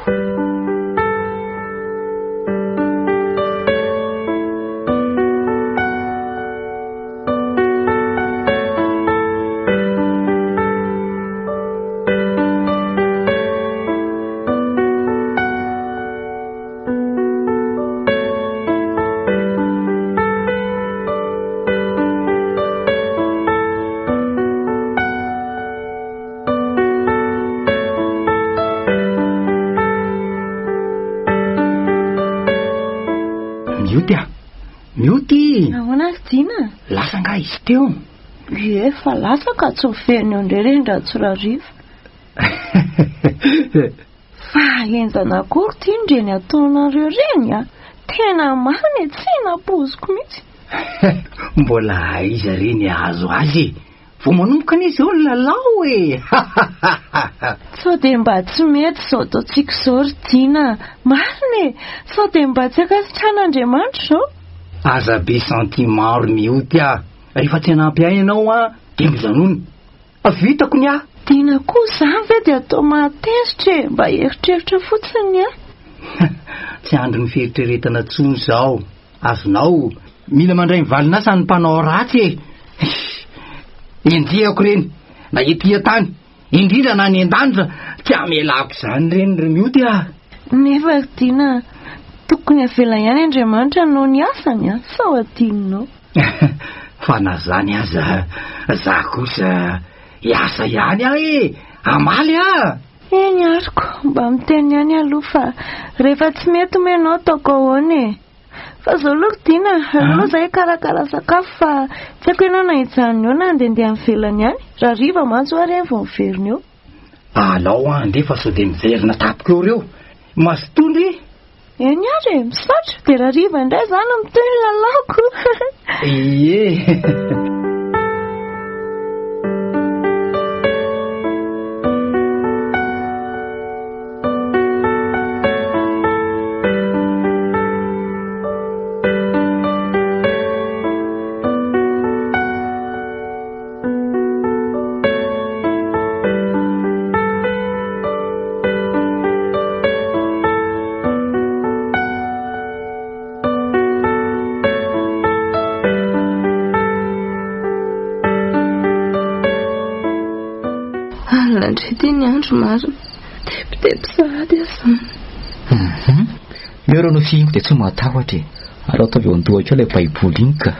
Mioty. Ahoana Dina? Lasa nga izy teo. Efa lasa ka tsy ofeny ndrerendra tsorariva. Fa enzana akory ty ndreny ataonareo reny a. Tena marina tsy napoziko mihitsy. Mbola izy reny azo azy. Vao manomboka n'izy eo lalao e. Sao dia mba tsy mety sao ataontsika izao ry Dina. Marina e. Sao dia mba tsy akasitrahan'Andriamanitra zao. Aza be sentimaro mioty a. Rehefa tsy hanampy ahy ianao a dia mijanony. Vitako ny a. Dina koa zany ve dia atao matezitra e. Mba eritreritra fotsiny a. Tsy andro ny fieritreretana tsony zao. Azonao mila mandray mivalina asa ny mpanao ratsy e. Endiako reny na etia tany indrindra na ny an-danitra tsy amelako zany reny re mioty a. Nefa Dina tokony avela ihany Andriamanitra no ny asany a. Sao adinonao? Fa na zany aza za kosa hiasa ihany aho e. Amaly a. Eny ariko mba miteny ihany aloha fa rehefa tsy mety menao ataoko ahoana e. Fa zao aloha Dina aloha zahay karakara sakafo fa tsy haiko ianao na hijanona eo na andehandeha mivelany ihany. Raha riva mantsy ho ary vao miverina eo. Alao andefa sao dia miverina tapika eo reo. Masotondry. Eny ary misaotra dia raha riva indray zany mitoy ny lalaoko. Ie. Landrety ny andro marina. Tepitepy sady asana. Lero no fihingo dia tsy matahotra e. Alao ataovy eo andohako eo ilay baiboly iny ka.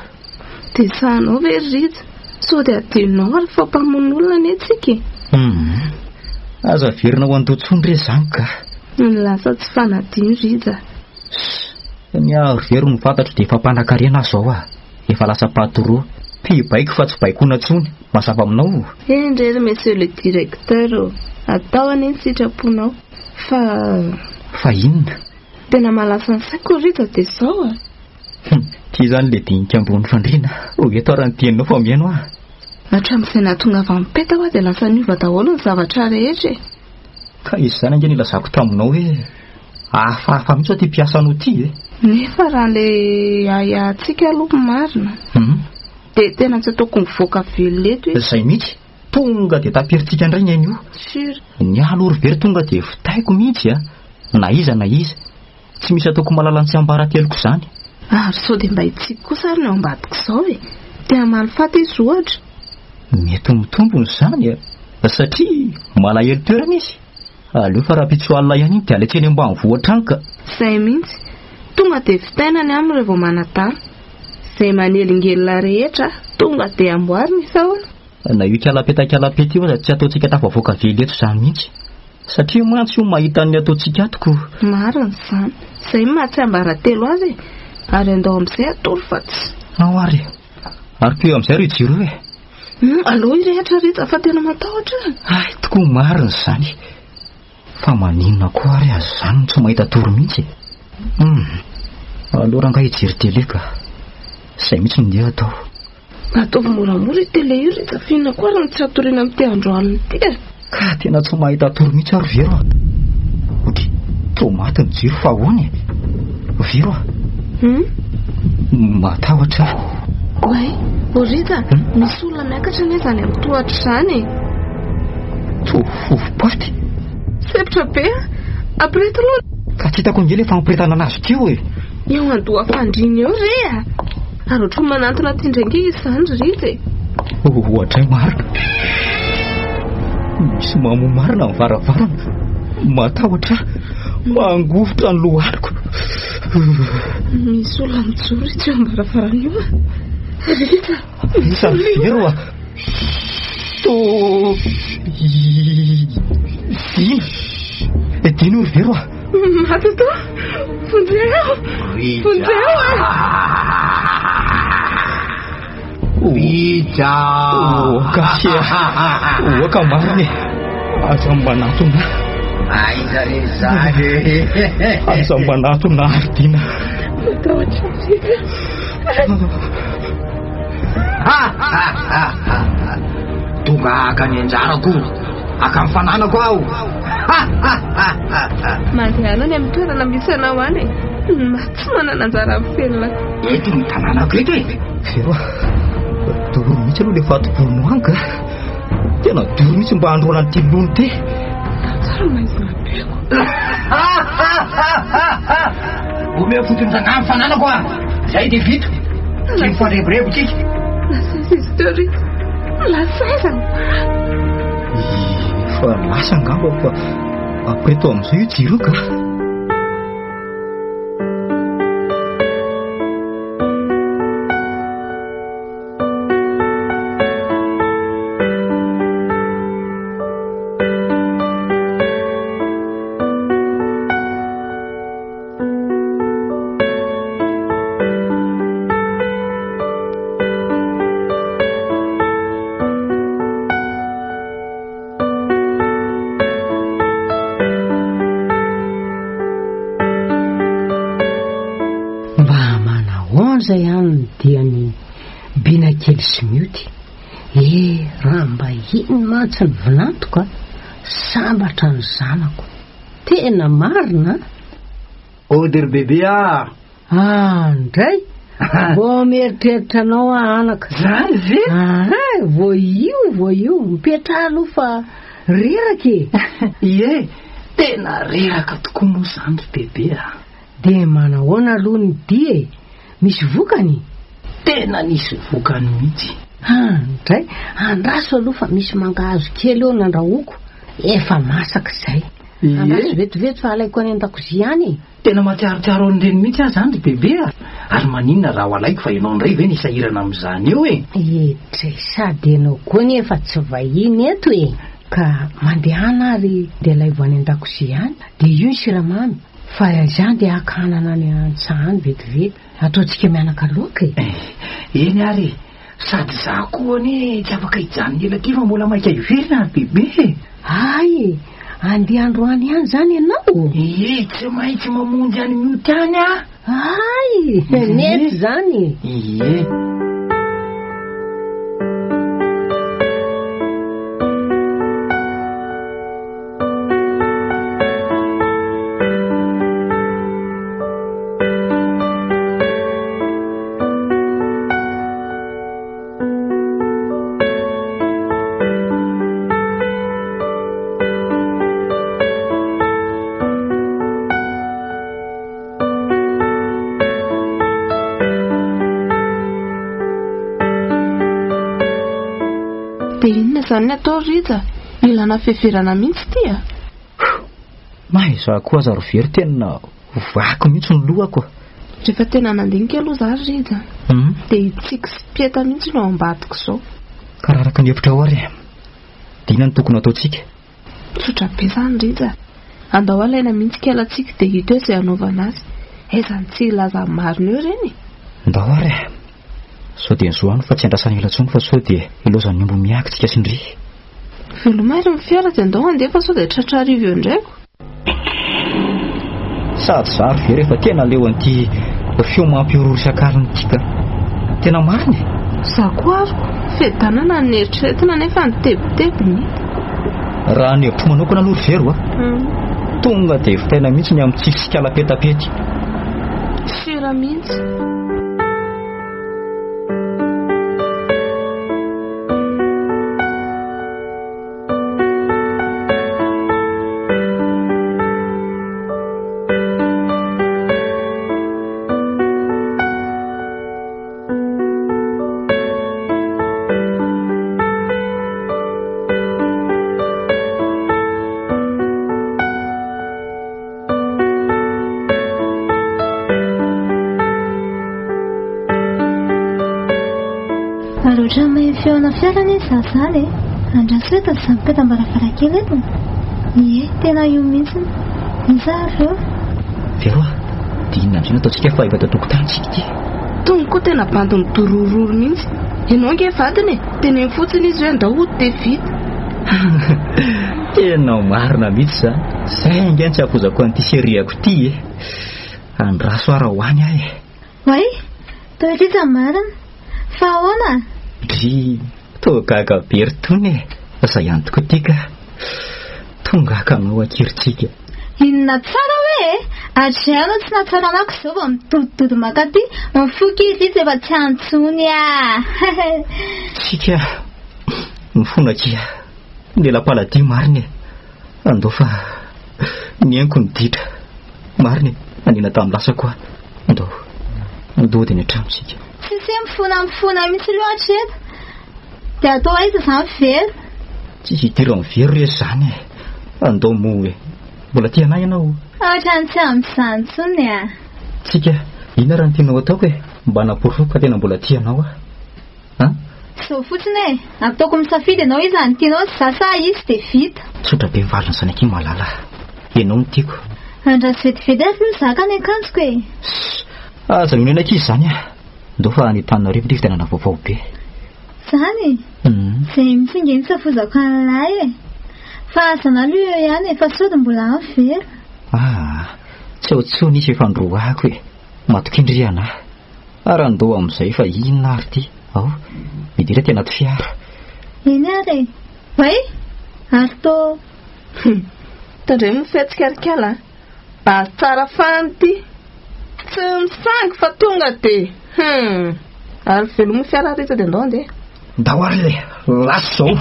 Dia sahanao ve Ritsy? Sao dia adinonao ary fampamon'olona ny antsika. Aza verina ho andotsony re zany ka. Ny lasa tsy fanadiny Ritsy. Ny avery ny fantatro dia efa mpanankarena zao a. Efa lasa patoroa. Pibaiko fa tsy baikona tsony. Mazava aminao. Endrery monsieur le directeur. Atao any sitraponao. Fa inona? Tena malasa ny saiko Ritsy dia zao a. Ty zany le dinika ambony fandriana. Eto raha ny teninao fa mihaino a. Hatramin'izay nahatonga avy amin'ny Peta hoa dia lasa niova daholo ny zavatra rehetra. Ka izy zany ange nilazako taminao hoe Hafahafa mihitsy ty mpiasanao ty e. Nefa raha le ayantsika aloha marina dia tena tsy ataoko mivoaka veleto e. Zay mihitsy tonga dia taperintsika indray ny ainy io. Sure. Ny alorovery tonga dia vitaiko mihitsy na iza tsy misy ataoko malalany tsy ambarateloko izany. Ary sao dia mba hitsika kosa ary ny ao ambadika izao e. Tia malifaty izy ohatra. Mety mitombony izany satria malahelo toerana izy. Aleo fa raha pitsoalina ihany iny dia aletseny ambanivohitra any ka. Zay mihitsy tonga dia vitaina ny aminy rehefa manatara. Zay manelingelina rehetra tonga dia amboarina isaona. Na io kalapeta io tsy ataontsika tafavoaka veleto izany mihitsy. Satria mantsy io mahita ny ataontsika atoko. Marina izany. Zay mahatsy ambaratelo azy ary andao amin'izay atolo fa tsy. Ao ary peo amin'izay ry jiro e. Aloha irehetra rehetra fa tena matahotra. Ay, tokoa marina izany. Fa maninona koa ary azy izany tsy mahita toro mihitsy. Aloha rangahy hijery tele ka. Zay mihitsy no ndeha atao. Ataovy moramora i tele io rehetra fihinana koa raha tsy atoriana amin'ity andro alina ity. Ka tena tsy mahita toro mihitsy ary Vero. Ody, tomaty ny jiro fa ahoana Vero? Matahotra. Oay, Rita, misy olona miakatra anie izany amin'ny tohatra izany. Fofopaty? Sepitra be apirety aloha. Ka tsy hitako ngely efa mampiretana anazy teo e. Eo andoha fandriana eo rea. Ary ohatry manantona tindraingy izany Rita e. Ohatray marina. Misy mamo marina amin'ny varavarana. Matahotra. Mangovotra ny lohariko. Misy olona mijoro itsy eo am-baravarana io. Rita, isany Vero Dino ry Vero maty to. Fondreo Vita Kasia Oaka marina aza mbanatona. Aiza re zany aza mbanatona Ardina. Matahotra Rita. Tonga aka ny anjarako aka amin'ny fananako aho. Mandeha any amin'ny toerana misy anao any tsy manana anjara amin'ny felona. Eto ny tanànako eto e. Vero doro mihitsy aloha le fatoborono any ka. Tena doro mihitsy mba androana ny tilony te. Tsara maizina beko. Omeo fotony tanga amin'ny fananako ah. Zay dia vita. Tsy mifareborebo tsika. Lasaiza izy teo Rita. Lasaiza. Fa lasa angamba fa apreto amin'izay io jiro ka. Zay ihany dia ny bina kely sy mioty. Raha mba iny mantsy ny vinantoka sambatra ny zanako. Tena marina. Ody ry bebe ndray vao mieritreritra anao anaka. Zany ve? Vao io mipetra aloha fa reraka Ie, tena reraka tokoa moa zany ry bebe dia manahoana aloha ny dia misy vokany? Tena nisy vokany mihitsy. Ndray andraso aloha fa misy mangahazo kely eo nandrahoako efa masaka izay. Andraso vetivety fa alaiko any an-dakozia any. Tena matsiarotsiaro an'ireny mihitsy aho zany ry bebe ary maninona raha ho alaiko fa ianao indray ve nisahirana amin'izany eo e. Dray sady ianao koa ny efa tsy vahiny eto ka mandehana ary dia laivo any an-dakozia any dia io ny siramamy. Fa izany dia akanana any an-tsahany vetivety ataontsika mianaka loaka eny ary sady za koa anie tsy afaka hijanony ela ty fa mbola maika iverina ary bebe. Ay, andeha androany ihany zany ianao? Tsy maintsy mamonjy any mioty any Ay, mety zany. izany atao Rija, ilana feferana mihitsy tia. Za koa aza rovery tena vaky mihitsy ny lohako. Rehefa tena nandinika aloha za Rija, dia itsika sy pieta mihitsy no ambadiko izao. Ka raha araka ny hevitra ao ary, dina ny tokony ataontsika. Tsotra be izany Rija, andao alaina mihitsy kialantsika dia hita eo izay hanaovana azy. Aizany tsy ilaza marina eo ireny. Andao ary, sao dia nyzoano fa tsy andrasana ela intsony fa sao dia ilozany ombo miakitsika sindry. Velomary ny fiara dia andao andefa sao dia tratra arivo eo indraiko. Sady zaro ve rehefa tena leo an'ity feo mampiororisakariny tika. Tena marina. Za koa ariko, fedanana ny eritreretina nefa ny tebotebo ny hita. Raha ny hevitro manokana aloha rivero tonga dia vitaina mihitsy ny amin'ny tsify sy kala-petapety. Sira mihitsy. Aloatra mahay feona fiara ny zazany andraso eto izany petam-baravarakely eto. Ie, tena io mihitsy. Izareo Vero dinona amin'izay ataontsika fa efa tokotany tsika ity. Tonga koa tena bandiny dorororo mihitsy. Ianao nge vadiny, tena fotsiny izy hoe andao hody dia vita. Tena marina mihitsy za. Zay nge tsy akozako an'ity seriako ity andraso ara hoany ahy. Way, toa Rija marina. Fa ahoana? Dry toa gaga bery tony za ihany tokoa tika. Tonga ka anao akiritsika. Inona tsara hoe? Atray anao tsy natsaranako izao vao mitoditody makaty mifoky izy efa tsy antsony Tsika mifona kia lela-paladia marina andao fa miainko ny ditra marina anina tamin'ny lasa koa andao andody ny antramosika. Tsisy mifona misy loatra eto. Dia atao aiza izany very? Tsisy hidira mivery rezy izany andao moe mbola tia anay ianao. Ohatrany tsy amin'izany intsony Tsika ina raha ny tianao ataoko mba naporofoko ka tena mbola tia anao Sao fotsiny ataoko misafidy ianao izy ny tianao sy zasa izy dia vita. Tsotra be mivalina izany aky malala. Ianao no tiako. Andraso vetivety ary no zaka ny akanjoko aza mino anak'izy izany ndao fa anytanina rivo ndry fitenana vaovao be. Zany izay mitsinge ny safozako an'ilay fa azana aloha eo ihany efa sody mbola very. Tsy ao tsony isy efa androahako matokindriana ary andao amin'izay fa inona ary ty midira ty anaty fiara. Eny ary way ary to tandray mifetsikarikala mba tsara fany ty tsy misangy fa tonga dia ary velomo fiara Rija dia andao andeha. Ndao ary le lasa zao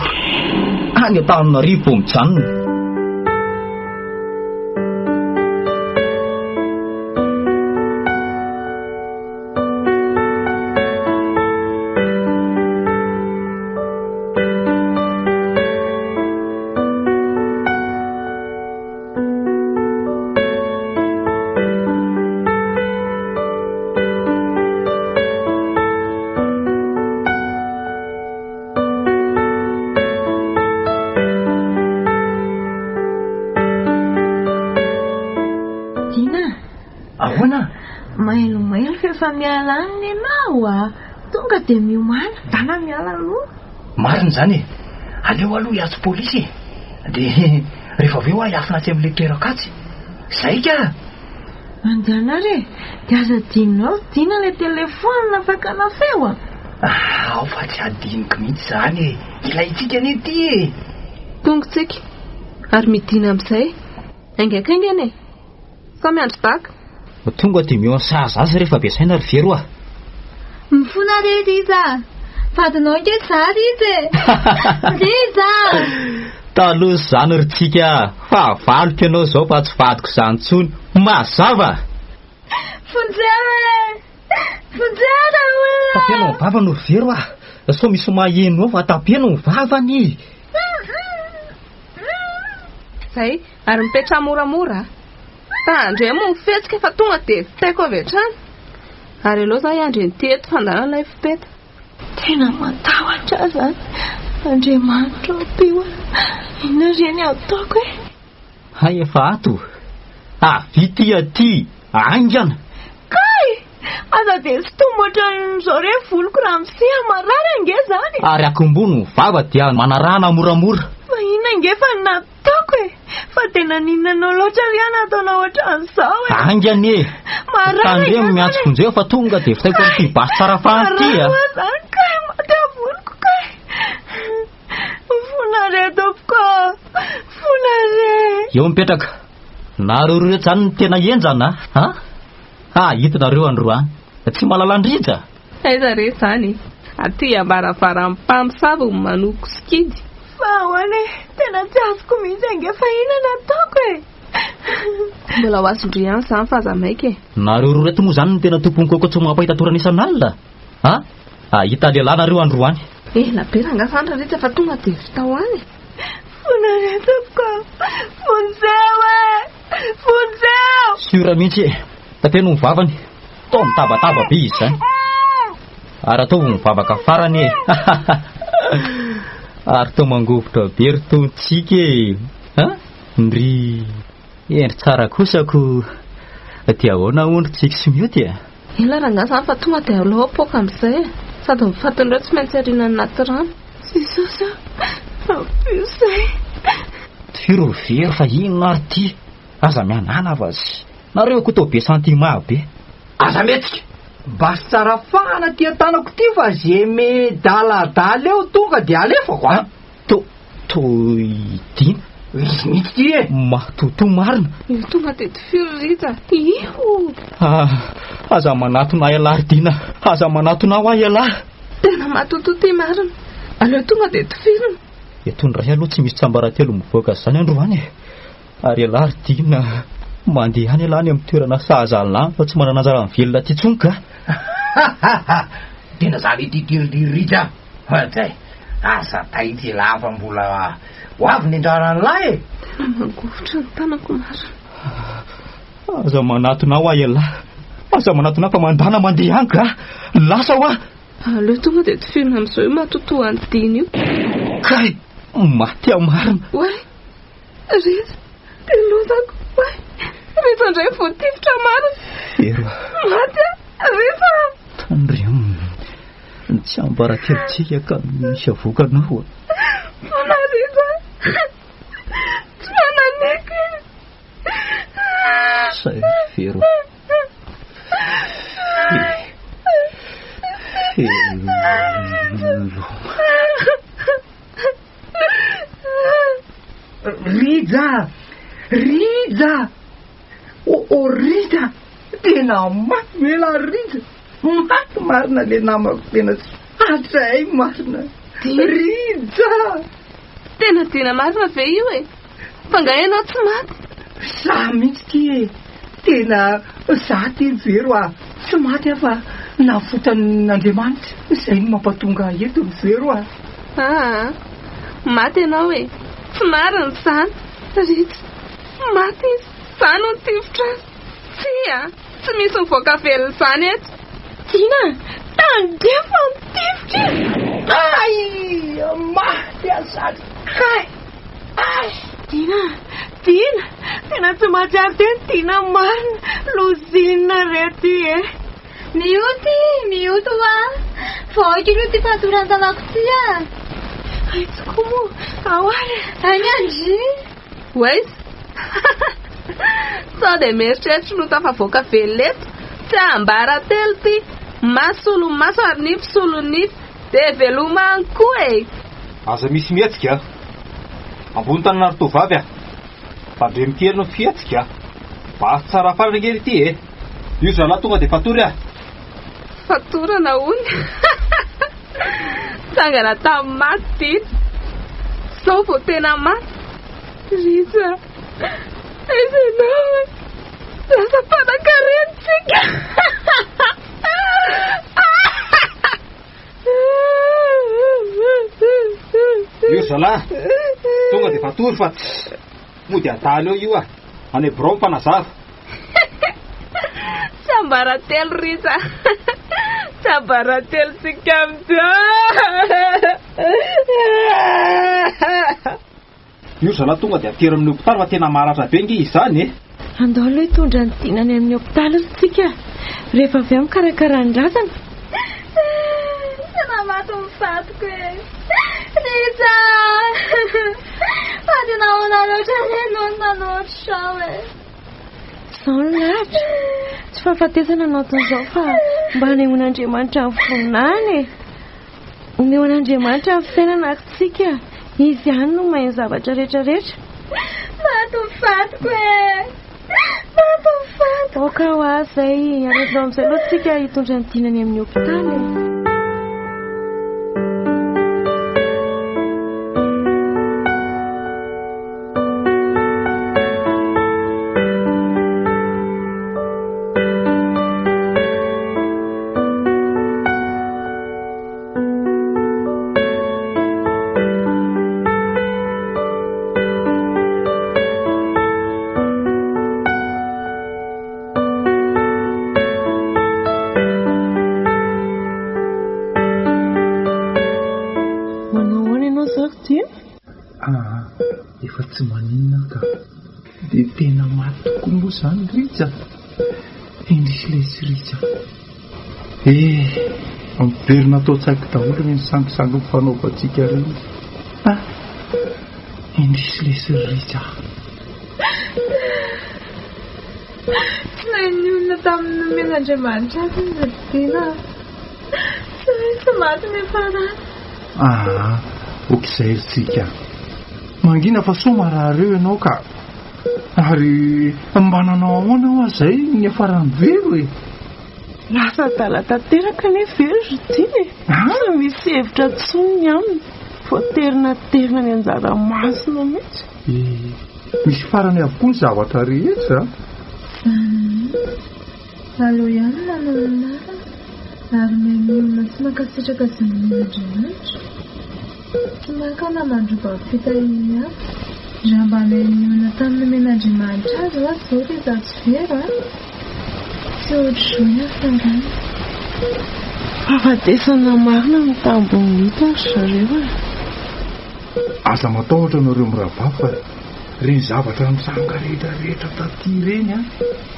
any Antananarivo mijanona. Mailo fefa miala any ianao tonga dia miomana dana miala aloha. Marina izany aleo aloha hiatso polisy dia rehefa avy eo hiafina atsy amin'ilay toerakatsy izay ka andehana ary dia aza dinao dina ilay telefona fakana feo ao fa tsy adiniko mihitsy izany ilayntsika anety tongotsika ary midina amin'izay aingakaingana samy andro taka. Tonga dia mihoansazy azy rehefa besaina ry vero mifona re Rija vadinao nke zary izy Rija taloha izany ry tsika fa valiko ianao izao fa tsy vadiko izany tsony mazava fonjera olona tena mibava no ry vero so misy maheno fa tapeno ny vavany. Zay, ary mipetra moramora. Tandre mo mifetsika fa tonga dia vitaiko avy hatrany. Ary aloha zay andre ny teto fandalan'ilay fipeta. Tena matahotra zany. Andriamanitra pio. Inona reny ataoko e? Hay efa ato. Vity aty, aingana. Kay! Aza dia sy tombotra n'izao re voloko raha misia marary ange zany. Ary akombony vava dia manarana moramora. Fa inona ange fa nataoko e? Fa tena ninanao loatra ry nataonao ohatran'izao e. Aingana e. Marary Tandremo miantso konjeo fa tonga dia fitaiko ny fibasy tsara fahanty a. Zany kay maty voloko kay. Fonare tompoko. Fonare. Eo mipetraka. Nareo rehetra zany ny tena enjana, hitanareo androany. Tsy malalandrija. Aiza re zany. Aty ambaravara mpamosavy ny manoko sikidy. Fa hoane, tena tsy azoko mihitsy ange fa inona nataoko e. Mbola ho azondriany zany fa aza maika e. Nareo rehetra moa zany ny tena tompony kokoa tsy mampahita torana isan'alina. Hita lehilahy nareo androany. Laberanga sandra rehetra fa tonga dia vita ho any. Fonare tompoko. Fonzeo e. Fonzeo. Sura mihitsy e. Tateno ny vavany. Tao mitabataba be izy zany. Ary atao mivavaka farany e. Ary tao mangovotra be ry tontsika e. Ndry endry tsara kosako. Dia ahoana ondritsika sy mioty e. Laranga zany fa tonga dia aloha poka amin'izay e. Sady mifaton'ireo tsy maintsy ariana ny naty rano. Sisasa. Izay. Firy very fa inona ary ty. Aza mianana vazy. Nareo ko tao be santima be. Aza metsika. Basy tsara fana ty tanako ty fa zay me daladala eo tonga dia alefako To idina. Izy mitsy ty e. Matoto marina. Io tonga dia tifirita. Iho. Aza manatona ialahy dina. Aza manatona ho ialahy. Tena matoto ty marina. Aleo tonga dia tifirina. Etony ray aloha tsy misy tsambaratelo mivoaka zany androany e. Ary ialahy dina. Mandeha any ialahy amin'ny toerana sahazalany fa tsy manana anjara mivelona ty tsonka. Tena zany ity tiririja. Zay. Asa taity lafa mbola ho avy ny andrarany lahy e. Tena mangovotra ny tanako marina. Aza manatona ho ialahy. Aza manatona fa mandana mandeha any ka. Lasa ho. Aleo tonga dia tifirina amin'izao io matoto ho anodina io. Kay, maty amarina. Oay, reza, dia lozako. Oay, reza indray voatifitra marina. Ero. Maty reza. Tandremo, tsy ambaratelontsika ka misy avokanao. Mana reza, tsy mananeko. Say vero. Rija. O Rija. Tena maty mela Rija. Maty marina le namako tena tsy atray marina. Rija. Tena dina marina ve io e? Fa nga ianao tsy maty. Za mihitsy ty e. Tena za ty vero tsy maty afa nafotan'Andriamanitra. Izay no mampatonga eto ny vero maty ianao e. Tsy marina zany. Rija, maty izy. Zany no tifitra azy. Tsy misy mivoaka velona zany eto. Dina, tandefa mitifitra. Ay, maty azany. Ay. Dina, tena tsy mahatsiaro teny Dina marina. Lozina rety e. Mioty va? Voky ilo ty fatoran-tanako ty Ay, tsy komo. Ahoana? Any andry. Oaiz. Sao dia mieritreritra no tafavoaka velona eto. Tsy ambara telo ty. Masolo maso ary nify solo nify. Dia velomany koa e. Aza misy mihetsika. Ambony tanana ry tovavy Tandre mikely no fihetsika. Basy tsara farany kely ity e. Io zalahy tonga dia fatory Fatorana ony. Sangana tamin'ny maty dito. Sao vao tena maty. Rija. Ianao. Lasa mpanakaretsika. zalahy, tonga dia fatory fa mody adaly eo io any Hebron mpanazava. Sambaratelo Risa. Sambaratelo tsika io zalahy tonga dia atery amin'ny hopitaly fa tena maratra be nge izany e. Andao aloha hitondra ny dinany amin'ny hopitaly tsika rehefa avy amin'ny karakara-drazana. Tena maty mifatiko e. Risa, fa tena ahoana loatra nenona loatra sao e. Izao no lavitra, tsy fahafatesana anaotin'izao fa mba hanehoan'Andriamanitra ny voninany e. Omeo an'Andriamanitra ny fiainana tsika, izy ihany no mahay ny zavatra rehetrarehetra. Maty mifatiko e. Maty mifatiko. Oka ho azay, arahatra amin'izay aloha tsika hitondra ny dinany amin'ny hopitaly. Efa tsy maninona ka dia tena maty tokoa moa izany Rija. Indrisy ilay sy Rija. Ampiverina atao tsaiko daholo ny sangisangy mifanaovantsika reny. Indrisy ilay sy Rija. Tsy nahay ny olona tamin'ny nomen'Andriamanitra azy ny zadiana. Tsy maty nefa okizay tsika. Mangina fa somarareo ianao ka. Ary mba nanao ahoana ao azay ny afarany vero e. Lasa adala tanteraka ne vero zodiny e. Tsy misy hevitra tsony aminy. Voaterina ny anjara masina mihitsy. Misy farany avokoa ny zavatra rehetra. Alo ihany nanao anarana ary menona tsy mankasitraka sy nomen'Andriamanitra. Tsy mankana mandroba fita iny aho. Raha mba menona tamin'ny nomen'Andriamanitra azy ho azy zao Reza tsy vera. Tsy ohatr'izao afarany. Fahafatesana marina ny tambony hita ry zareo e. Aza matahotra nareo miravafa reny zavatra misanga rehetrarehetra taty reny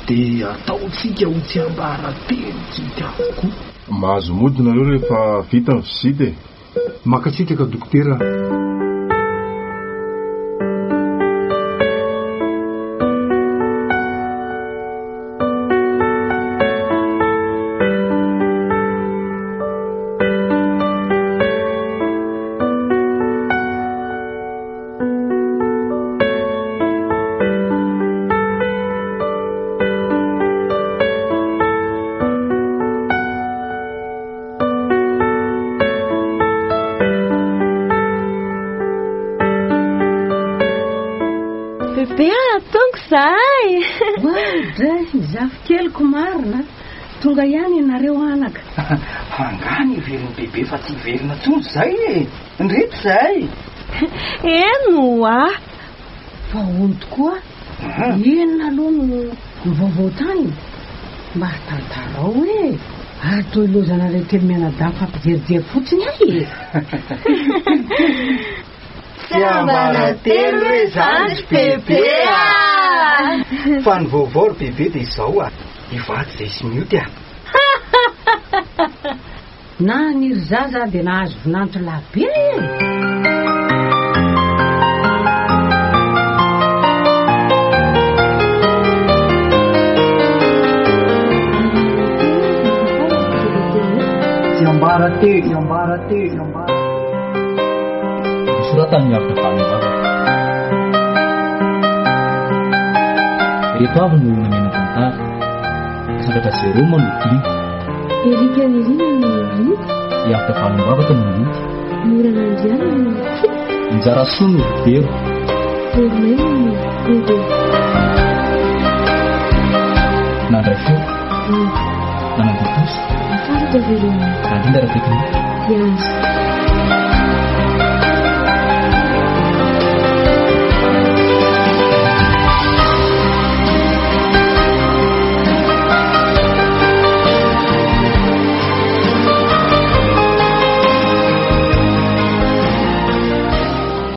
dia ataotsika ho tsy ambaratelo-tsika avokoa. Mahazo mody nareo rehefa vita ny visita e. Makasitraka dokotera. Bebe tonga izay. Dray zafikelyko marina. Tonga ihany ianareo anaka. Angany veriny bebe fa tsy verina tsony izay e. Ndreto izay. Eno fa ono tokoa. Inona aloha no vaovao tany. Mba tantarao e. Ary toy lozana ilay telo mianadahy fampijerijery fotsiny ahy. Tsy ambaratelo hoe zany bebe fa ny vaovao ry bebe dia izao ivady izay sy mioty na niry zaza dia nahazo voninahitro labe tsy ambaratelo Suratan miaraka fanivava. Reheto avy no namena tantara. Sangatra zero manodina. Erika nirina no rita. Miaraka fanivavaka no rita. Morana andiana no rita. Injara soa no vero. Vermeno no vero. Nandray feo. Nanandotosa. Afaratra verona. Andindara teknika. Yes.